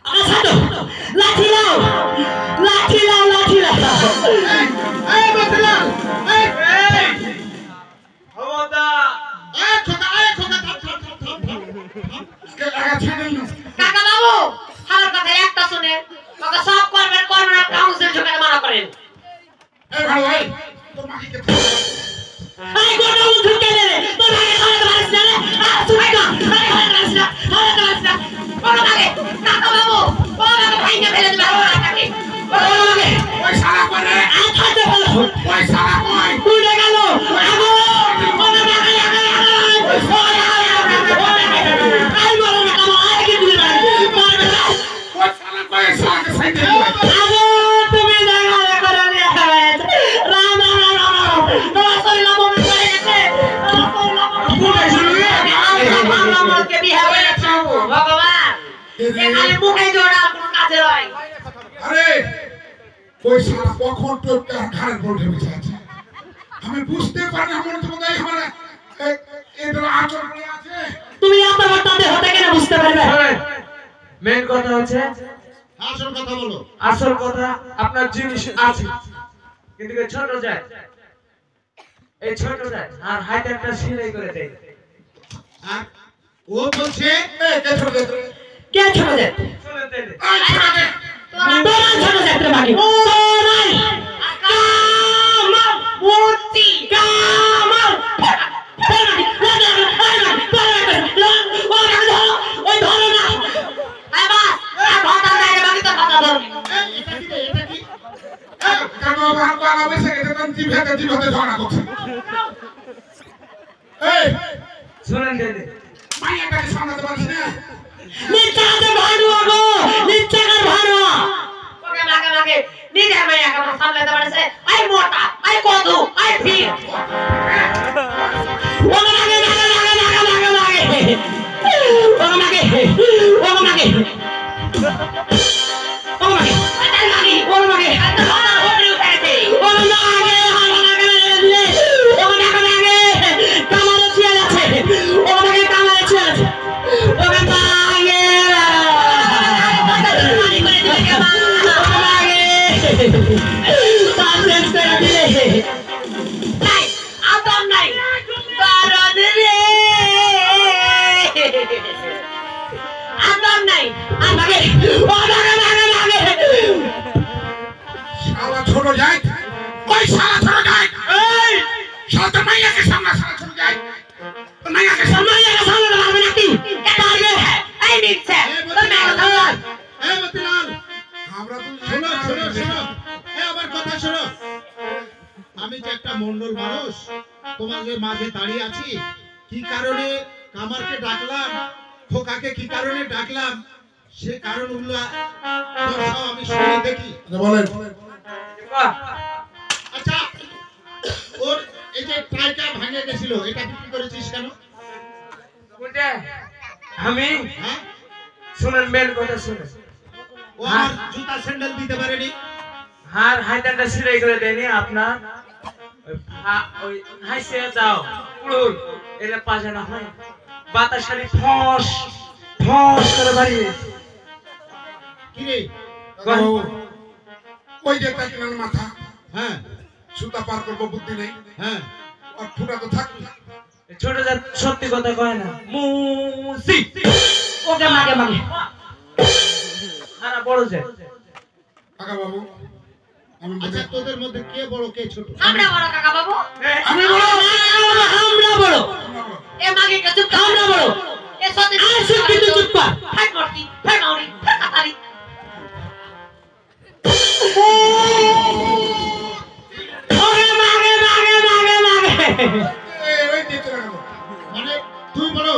আচ্ছা তো, লাঠি লাও, লাঠি লাও, লাঠি লাও। এই মতিলাল, এই খবরদার। খোকা, থাম, থাম, থাম, থাম, থাম। লাগা ছেড়ে না কাকা বাবু, আমার কথা একটা শুনে, কাকা সব করবেন না, কাউন্সিল ঢুকাতে মানা করেন। এই ভাই ভাই তোর মাকে আই গোটা উঠে গেলে রে, তোর আগে খাওয়াতে পারিস না রে। আর তুই না, আরে খাওয়াতে পারিস না, খাওয়াতে পারিস না। বলো মাগে, কাকা বাবু, ও মাগে ভাইঙ্গা ফেলে দিবে আমার কাকাকে। বলো মাগে, ওই শালা করে আর খাইতে বলো। ওই শালা কই উঠে গেল, আগো, ওরে মাগে, আগে, আই বলো না কামো, আই কি দিলে মারবে না। ওই শালা কই শালাকে সাইডে দিও আগো, তুমি জায়গা করে নিয়ে গেছে। রাম রাম রাম রাম রাম। তোমার শরীর মনে করে গেছে। তোমার শরীর আমাকে বিয়ে হয়ে গেছে ভগবান। এখানে মুখে জোড়া কোনো কাজে নয়। আরে ওই শালা কখন তোর ঘাড়ের উপর উঠে বসে আছে আমি বুঝতে পারি না মনে তো বোধ হয় আমার এদের আচরণ করে আছে তুমি এত বড় হতে কেন বুঝতে পারবে? মেন কথা হচ্ছে আসল কথা বলো। আসল কথা আপনার জিনিস আছে কিন্তু এই ছোট যায় এই ছোট যায় আর হাইট একটা সিলাই করে দেয় আর ও বলছে এই কে ছোট ছোট কে ছোট যে? চলে দেয় এই ছোট ছোট তোমার ছোট যাত্রা বাকি। ও নাই। কামাল মূর্তি কামাল। ওই ধরো না। আয় বাস, আর ভাতা দেয় বাকি তো ভাতা ধরবি। এটা কি? কেন বাবা বসে গেছে তখন জিভেতে ঝগড়া করছে এই শুনেন দেয় মাইয়াটাকে সামলাতে পারছি না নিচ্ছাকে ভাড়ুয়া গো, নিচ্ছাকার ভাড়ুয়া। ওকে মাগে নিজে মাইয়াকে সামলাতে পারছে। আই মোটা, আই কদু, আই ফিট। ওকে লাগে লাগে লাগে লাগে লাগে লাগে। ওকে লাগে, ওকে ও মাগে আতাল মাগি ও মাগে আতাল মাগি ওরে উঠে গেছে ও মাগে হামাগে রে ও মাগে কামারে ছিয়াল আছে ও মাগে কামারে ছিয়াল আছে ও মাগে আতাল মাগি করে দিলে কে মা ও মাগে সামনে করে দিলে নাই আদম নাই দরদ রে আদম নাই আমাকে ও মাগে শালা ছোট যায় ওই শালা ছোট যায় এই শালা তোর মাইয়াকে সামনে শালা ছোট যায় তোর মাইয়াকে সামনে মাইয়াকে সামনে মারবে নাকি পারবে এই নিচ্ছে তুমি এই মতিলাল আমরা তো শোনো শোনো শোনো এই আমার কথা শোনো আমি যে একটা মন্ডল মানুষ তোমাদের মাঝে দাঁড়িয়ে আছি কি কারণে কামারকে ডাকলাম খোকাকে কি কারণে ডাকলাম সে কারণগুলো দর্শাও আমি শুনে দেখি বলেন আচ্ছা ওর এই যে ট্রাইটা ভাঙে গেছিল এটা বিক্রি করেছিস কেন কোনটা আমি হ্যাঁ শুনেন মেন কথা শুনেন ও আমার জুতা স্যান্ডেল দিতে পারেনি হার হাইটানটা সিলাই করে দেয়নি আপনার ওই হাইসে দাও পুরুল এলে পাশে না হয় বাতাসারি ফস ফস করে বাড়িয়ে কি রে ওই যে তাকিনার মাথা হ্যাঁ সুতা পার করবো বুদ্ধি নেই হ্যাঁ আর ফুটা তো থাকবে ছোট যা সত্যি কথা কয় না মুসি ওকে মাগে মাগে হারা বড় যায় কাকা বাবু আমি আচ্ছা তোদের মধ্যে কে বড় কে ছোট আমরা বড় কাকা বাবু আমি বড় আমরা বড় এ মাগি কে চুপ আমরা বড় এ সত্যি আর সত্যি তুই চুপ কর ফাট মরতি ফাট মাউরি ফাট কাতারি ওকে মাগে মাগে মাগে মাগে ওই দিয়ে চলে গেল মানে তুই বড়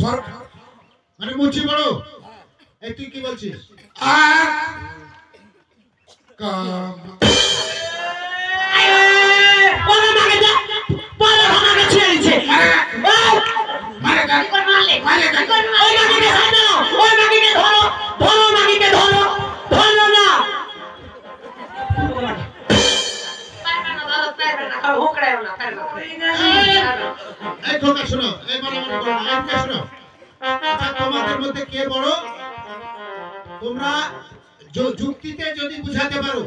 সরকার মানে মুচি বড় এই তুই কি বলছিস আর কাম ওকে মাগে যা বড় আমাকে ছেড়ে দিচ্ছে মারে গান কি করে মারলে মারে গান কি করে ওই মারলে মাগিকে ধরো ওই মাগিকে ধরো ধরো মাগিকে ধরো ধরো না পারবে না দাদা পারবে না কারো হোকড়ায়ও না পারবে এই খোকা শোনো এই মারামারি করো না এই শোনো আচ্ছা তোমাদের মধ্যে কে বড় তোমরা যুক্তিতে যদি বুঝাতে পারো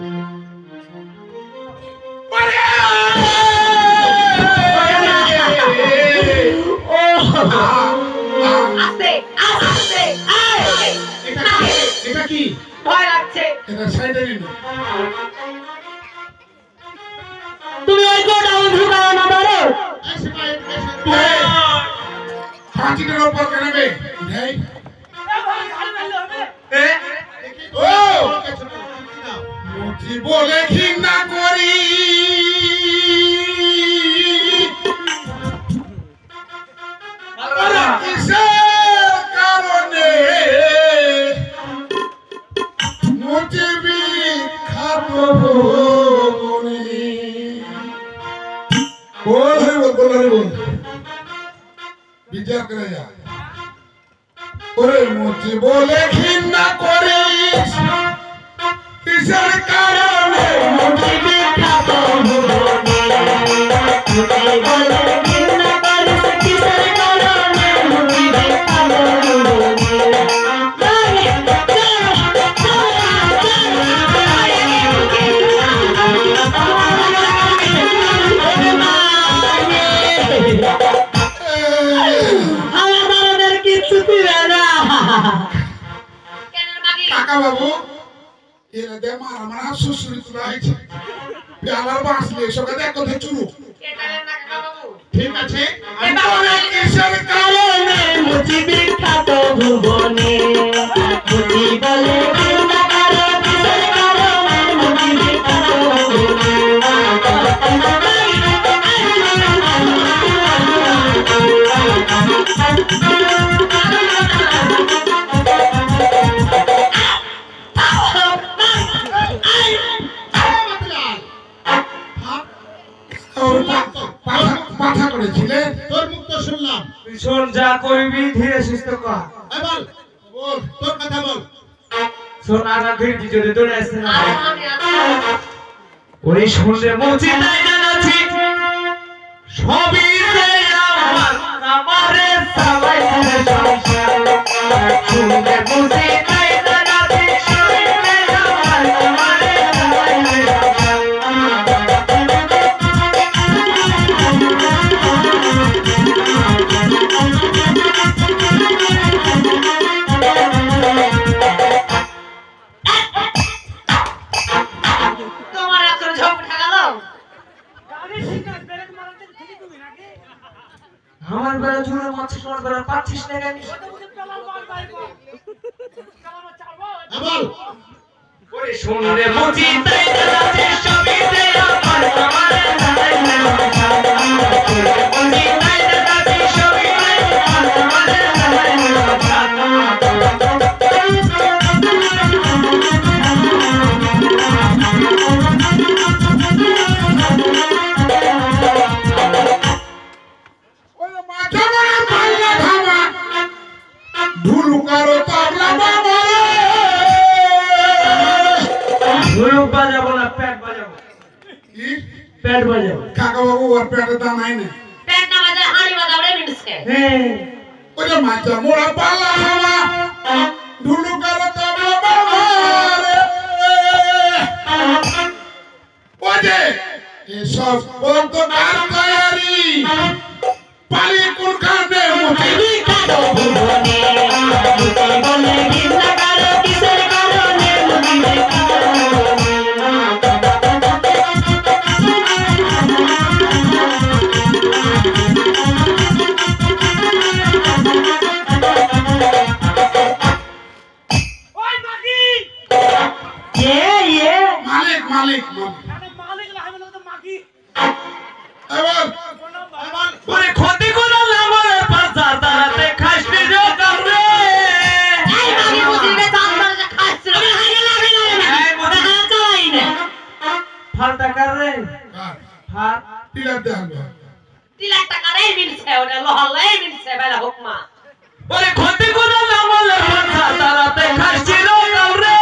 আস্তে আস্তে এটা কি ভয় লাগছে এটা সাইডে নিন তুমি ওই গোডাউন ঢুকাও না ধরো এই সিপাহি এসে পাঁচিলের উপর কেনবে নেই দেখি ও! বড়কে ছোট যুক্তি দাও মুঠি বলে ঘৃণা করি কিসের কারণে মুঠি বিখ্যাত ভুবনে বল বিচার করে যা ওরে মুঠি বলে ঘৃণা করিস কিসের কারণে মুঠি বিখ্যাত আমাদের কিছু দিবে না কেন মাগি কাকা বাবু এরা দে মারা মারা সুসুরি তুলা হয়েছে পেয়ালার বাঁচলে সকালে দেখ কোথায় চুরু এটা না কাকা বাবু ঠিক আছে কিসের কারণে মুচি বিখ্যাত ভুবনে মুচি বলে চিন্তা করো কিসের কারণে মুচি বিখ্যাত মাথা করেছিলে তোর মুখ তো শুনলাম শোন যা করবি ধীরে সুস্থ কর এই বল বল তোর কথা বল সোনারা ঘির ভিতরে দৌড়ে আসছে না আর আমি আছি ওরে শুনলে মুচি তাই জানাচ্ছি সবই যে আমার আমারে সবাই সংসার শুনলে মুচি তাই জানাচ্ছি সবই যে আমার আমারে সবাই তোমার এত ঝোপ উঠে গেল আমার বেলা ঝুড়ে মাছ তোমার বেলা পাচ্ছিস না কেন বল ওরে শুনলে মুচি তাই জানাচ্ছি সবই যে আমার আমারে সবাই মুচি তাই জানাচ্ছি সবই যে আমার আমারে সবাই ওরে মাথা মারা পাল্লা ধামা ঢুলুকারো তাবলা বাবা ঝুড়ু বাজাবো না পেট বাজাবো কি পেট বাজাবো কাকা বাবু ওর পেটে দানাই না পেট না বাজে হাঁড়ি বাজাও রে মিনসকে হ্যাঁ ওরে মাথা মোরা পাল্লা ধামা ঢুলুকারো তাবলা বাবা ওরে এসব বন্ধ কার তৈরি পালি কোন কানে মুঠি কারো ভুবনে মুতি বলে গিন্না কারো কিসের কারণে মুতি ওই মাগি এ মালিক মালিক আরে মালিক না আমি তো মাগি এবার ওরে ক্ষতি করল আমার পাঁচা তারাতে খাসনি যে কামরে এই মাগি বুঝিলে দাম বাজে খাচ্ছিল আমি হাঁড়ি লাগে না এই মুতি দেখা চাই না ফালটা কর রে কার ফাল টিলার দেখাবো 3 লাখ টাকা রে মিনসে ওটা লোহালাই মিনসে বেলা হুকমা ওরে ক্ষতি করল আমার পাঁচা তারাতে খাসনি যে কামরে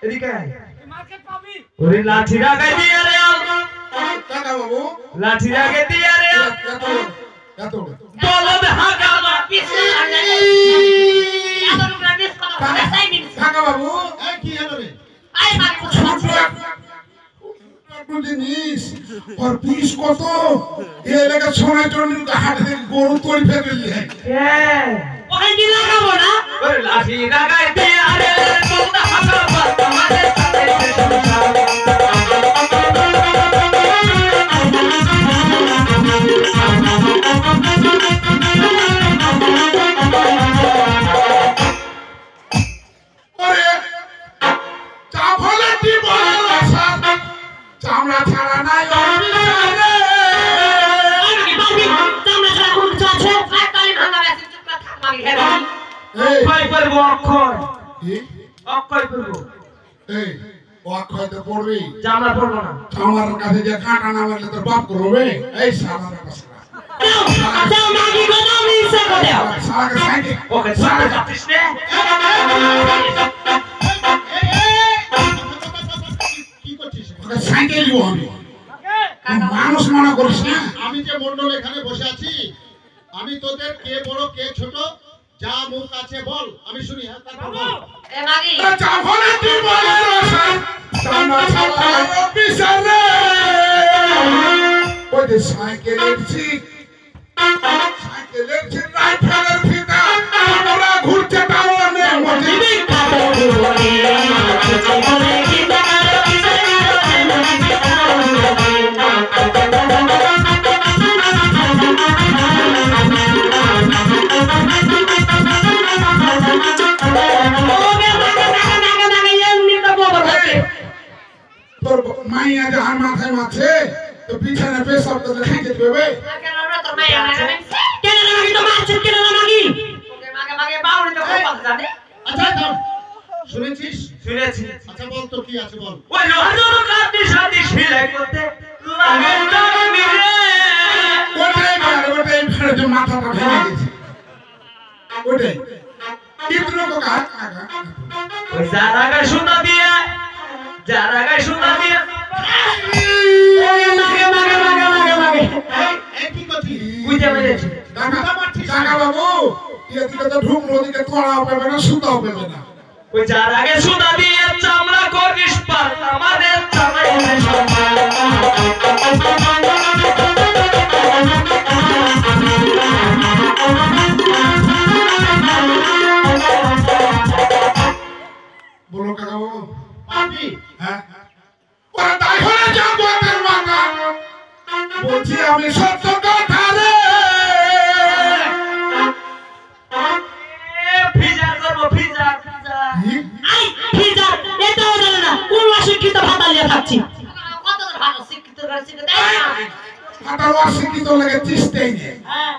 এদিকে আয়। মার্কেট পাবি ওরে লাঠি রাগাই দিয়ে রে কাকা বাবু লাঠি রাগাই দিয়ে রে এত এত বলদ হাগা আমার পিছনে লাগে এত রুপা মিস কথা দেখাই মিনসে কাকা বাবু এই কি হলো রে আই মাগি ছোট একটু জিনিস ওর পিস কত এ লেগে সোনা চন্ডির হাটে থেকে গরু তৈরি ফেলে হ্যাঁ ওখানে কি লাগাবো না ওরে লাঠি রাগাই দিয়ে রে বলদ হাগা বাত আমাদের সাথে সংসার ওরে চাভলে কি বলে আশা চামড়া ছাড়া নাই অফিসারে মাগি মাগি তোমরা ছাড়া কোন কিছু আছে আর তালি ভাঙা বেশি চুপ করে থাক মাগি হে মাগি এই অক্ষয় করবো অক্ষয় কি? অক্ষয় করবো এই ও অক্ষয়তে পড়বি জামলা পড়বো না আমার কাছে যে কাঁটা না মারলে তোর বাপ করবে এই সালার কাছে যাও মাগি গো দাও মিনসে করে দাও সালাকে সাইডে ওকে সাথে যাচ্ছিস রে কি করছিস ওকে সাইডে দিব আমি মানুষ মনে করিস না আমি যে মন্ডল এখানে বসে আছি আমি তোদের কে বড় কে ছোট যা মুখ আছে বল আমি শুনি হ্যাঁ তারপর বল এ মাগি চাভলে কি বলে আশা চামড়া ছাড়া নাই অফিসারে ওই যে সাইকেলের সিট সাইকেলের সিট রাইফেলের ফিতা আমরা ঘুরছে টাওয়ানে মধ্যে তোর মাইয়া যাহার মাথায় মাছে তো বিছানা পেশাব করলে খাইতে দেবে কেন আমরা তোর মাইয়া না কেন মাগি তো মারছিস কেন মাগি ওকে মাগে মাগে বাউরি তো খুব কথা জানে আচ্ছা থাম শুনেছিস শুনেছি আচ্ছা বল তো কি আছে বল ওই লোহাজোর কাটি সাথে সেলাই করতে লাগে লাগে মিলে ওটাই যে মাথাটা ভেঙে গেছে ওটাই कितनों को कहा ওই যারা গায় সোনা দিয়ে ওরে মাগে মাগে মাগে মাগে মাগে এই কি কথা বুঝে মেরেছে काका बाबू ये दिक्कत तो ढूंढ लो दिक्कत थोड़ा पे ना सुता पे ना ওই যার আগে সোনা দিয়ে চামড়া করিস পার আমাদের চামড়া बोलो काका बाबू পাপি হ্যাঁ ওরা তাই হলে যাবো তোর মাথা বলছি আমি সত্য কথা রে ফিজার করবো ফিজার আই ফিজার এটাও জানে না কোন অশিক্ষিত ভাতা নিয়ে থাকছি কত ভালো শিক্ষিত করে শিক্ষিত তাই না মাথার অশিক্ষিত লাগে চিস্তেই নেই হ্যাঁ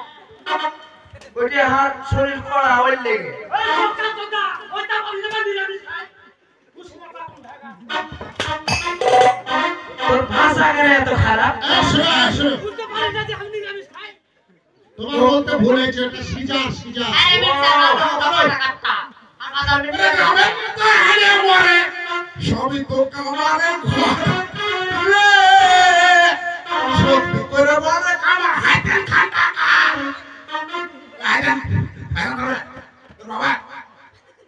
ওইটা হাত শরীর করা ওই লেগে ওই লোকটা তোদা ওইটা বললে না নিরামিষ খায় কুসুমটা কোন ঢাকা তোর ভাষা কেন এত খারাপ আসো বুঝতে পারি না যে আমি নিরামিষ খাই তোমার বলতে ভুল হয়েছে এটা সিজা আরে মিথ্যা কথা কাটটা আর বাজার মিথ্যা গ্রামের মতো হারে মরে সবই তো কামারে ঘর রে সত্যি করে বলে কামা হাইতে খাটা হাইতে বাবা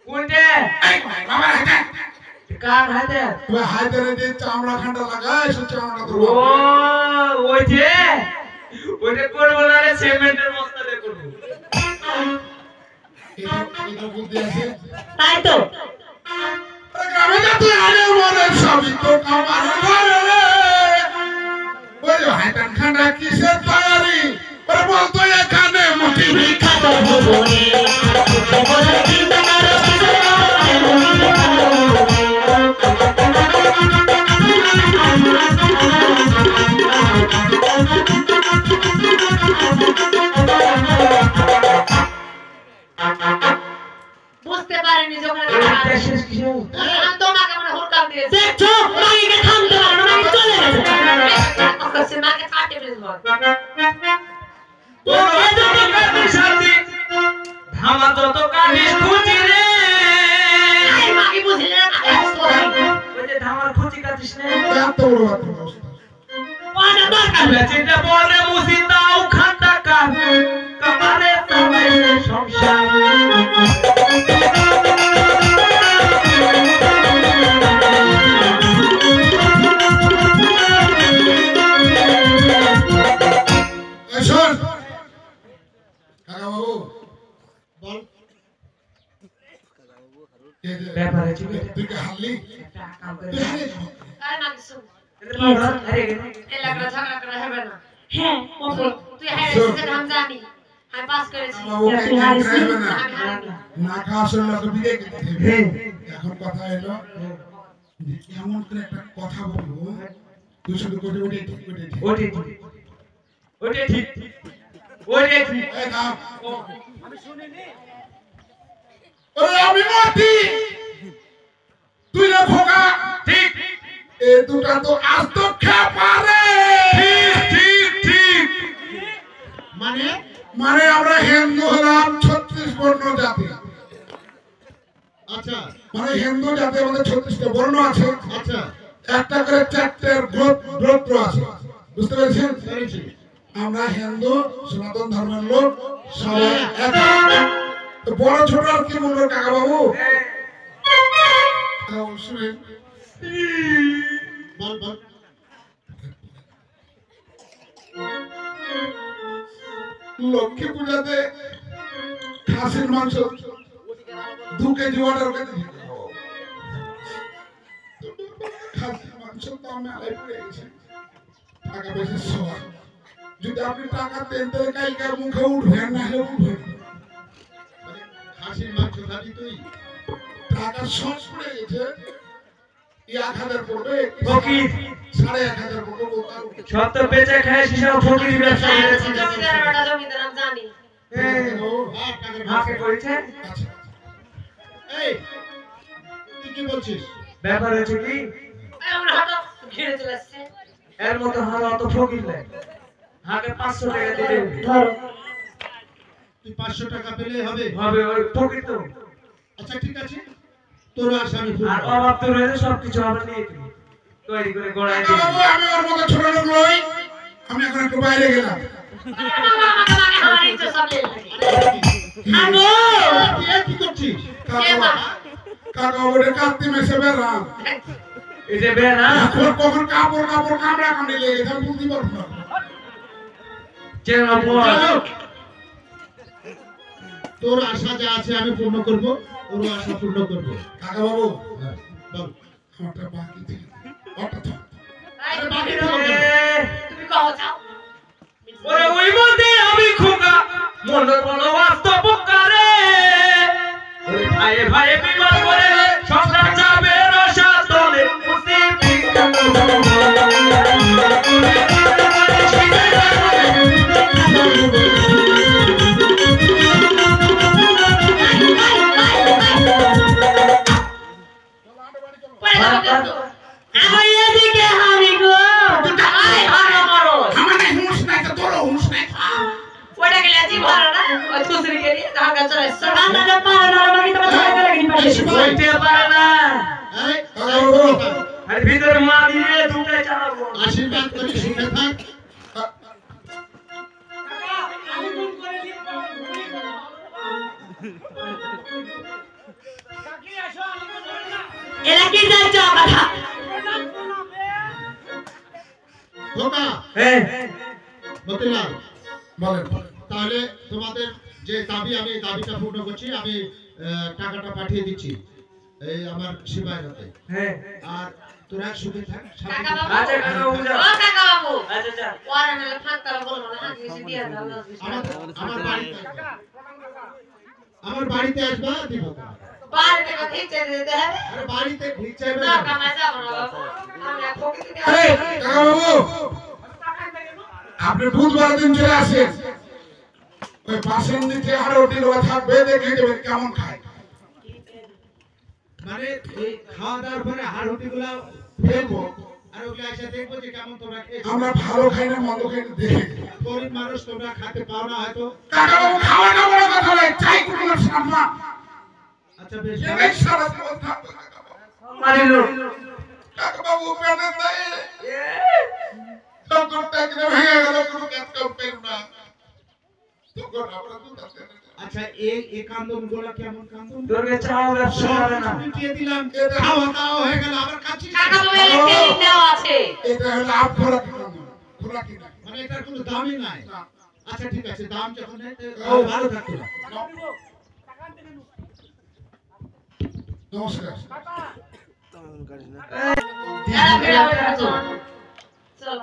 কোনটে এই বাবা হাইতে কার হাতে তুই হাইতে রে চামড়া খান্ডা লাগাই সে চামড়া তো ও ওই যে ওইটা করবো না রে সিমেন্টের বস্তা দিয়ে করবো এটা বুদ্ধি আছে তাই তো গ্রামে যা তুই হারে মরে সবই তো কামারে ঘর রে ওই হাইতে খান্ডা কিসের তৈরি ওরে বলতো এখানে মুঠি বিখ্যাত ভুবনে বলে চিন্তা করো বুঝতে পারিনি যখন আমি তোমাকে মনে হুরকাম দিয়েছি দেখছো মাইকে থামতে পারো না মাইকে চলে গেছে সে মাকে কাটে ফেলবো তোর যত কাটিস সাথী ধামা যত কাটিস খুঁজি রে আরে মাকে বুঝিলে না ওই যে ধামার খুঁজি কাটিস নে এত বড় কথা ওটা দরকার বেচিতে বলে মুসি দাও খাটা কার কামারে সবাই সংসার শোন কাকা বাবু বল ব্যাপার আছে তুই কে হারলি কাম করে তুই হারে আরে মাকে শুন আরে এই লাগা ঝগড়া করে হবে না হ্যাঁ ওকে তুই হারিয়েছিস আমি জানি আমি পাস করেছি বাবু তুই হারিস নি? না না খাওয়া শুনলে তো বিদে এখন কথা হলো এমন করে একটা কথা বলবো তুই শুধু কোটে কোটে ঠিক কোটে ঠিক ওঠে ওঠে ঠিক ওঠে ঠিক এই দাও ওরে আমি মতি তুই না খোকা ঠিক এ দুটা তো আজ তো খেপারে ঠিক ঠিক মানে মানে আমরা হিন্দু হলাম 36 বর্ণ জাতি আচ্ছা মানে হিন্দু জাতি আমাদের 36টা বর্ণ আছে আচ্ছা একটা করে চারটের গোত্র আছে বুঝতে পেরেছেন পেরেছি আমরা হিন্দু সনাতন ধর্মের লোক সবাই এক তো বড় ছোট আর কি বলবো কাকা বাবু শুনেন বল বল লক্ষ্মী পূজাতে খাসির মাংস 2 কেজি অর্ডার করে দিই খাসির মাংস তো আমি আলাই পড়ে গেছি টাকা পয়সা সবার যদি আপনি টাকা দেন তাহলে কালকার মুখে উঠবেন না হলে উঠবেন খাসির মাংস খাবি তুই টাকা শর্ট পড়ে গেছে 1000 পড়বে ফকির 1500 পড়বে বলতাম সব তো বেচে খায় সেসব ফকির ব্যবসা করেছে জমিদার বেটা জমিদার আমি জানি মাকে করেছে আচ্ছা এই তুই কি বলছিস ব্যাপার হচ্ছে কি এমন হাঁটো ঘিরে চলে আসছে এর মতো হার অত ফকির নাই হাকে 500 টাকা দিলে ধরো তুই 500 টাকা পেলে হবে হবে ওই ফকির তো আচ্ছা ঠিক আছে, তোর আশা আমি পূর্ণ আর করব। অভাব তো রয়েছে সবকিছু আমরা নিয়ে দিবি তৈরি করে গড়াই কাকা দিবি বাবু আমি ওর মতো ছোট লোক নই, আমি এখন একটু বাইরে গেলাম। আমাকে আমার ইজ্জত সব লে লাগে আগো কি করছিস? কাকা বাবুরে কাঁদতে মেশে বেড়াম। এই যে বে না এখন কখন কাপড় কামড়া কামড়ি লেগে যায় বুঝতে পারবো না। চেন অপর চলো। তোর আশা যা আছে আমি পূর্ণ করব, ওর আশা পূর্ণ করব। কাকা বাবু হ্যাঁ, বল। আমারটা বাকি থেকে অটো থাক। আরে বাকি থাকো কেন? তুমি কও যাও ওরে ওই মধ্যে আমি খোকা মন বলো বাস্তব করে ওরে ভাইয়ে ভাইয়ে বিমান করে সংসার যাবে রসা তলে মুসিবি পড়ে যাও কিন্তু আগো এদিকে আমি গো আয় হারা মারো আমার নাই হুঁশ নাই তো তোরও হুঁশ নাই। ওটা গেলে আজি ভালো না ওই তুসরি গেলি ঢাকা চলে সব রান্নাটা পারে না আমাকে তো কথা লাগি পাশে হইতে পারে না এই, কাকা বাবু আর ভিতরে মা দিয়ে দুটাই চালাবো আশীর্বাদ করি, সুখে থাক। এরা কি যাইছো কথা খোকা, হ্যাঁ মতিলাল, বলেন তাহলে তোমাদের যে দাবি আমি এই দাবিটা পূর্ণ করছি। আমি টাকাটা পাঠিয়ে দিচ্ছি এই আমার শিবায়ের হাতে। হ্যাঁ আর তোরা সুখে থাক, সাথে কাকা বাবু। আচ্ছা কাকা বাবু যাও ও কাকা বাবু আচ্ছা যা ওরা নালে ফাঁকা বলবো না হাত বেশি দিয়ে দাও আমার বাড়িতে আসবা। আমার বাড়িতে আসবা, দিব তোমাকে। বাড়ি থেকে ঠিকছে দিতে হবে আরে বাড়িতে ভিড় চাইবে না না। কামাই যাব না বাবু আমি আর পকেটে দিয়ে এই, কাকা বাবু আপনি বুধবার দিন চলে আসেন। ওই পাশের নিচে আরো ডিলবা থাকবে, দেখে দেবেন কেমন খায়। মানে এই খাওয়া দাওয়ার পরে হাড়ুটি গুলা ফেলবো, আর ওগুলা এসে দেখবো যে কেমন তোমরা খেয়েছো। আমরা ভালো খাই না মন্দ খাই না দেখে দিই। গরিব মানুষ, তোমরা খাতে পাও না হয়তো। কাকা বাবু খাওয়াটা বড় কথা নয়, চাই কোনো সামনা। আচ্ছা বেশ, এই সারা জীবন থাকবে কাকা বাবু। মারিলো কাকা বাবু পেটের দায়ে তখন টাকরে ভেঙে গেল, কোনো কাজ কাম পেল না। তখন আমরা দুধ আসতে আচ্ছা এই কান্দন গুলা কেমন কান্দন? তোর কাছে চাও ব্যবসা সব হবে না মিটিয়ে দিলাম, খাওয়া দাওয়া হয়ে গেল, আবার খাচ্ছিস না। কাকা বাবু এলে তেল দেওয়া আছে এটা হলো আপ খোরাকি না, খোরাকি না। মানে এটার কোনো দামই নাই। না। আচ্ছা ঠিক আছে, দাম যখন নেই তো ও। ভালো থাকতো না। নমস্কার। চলো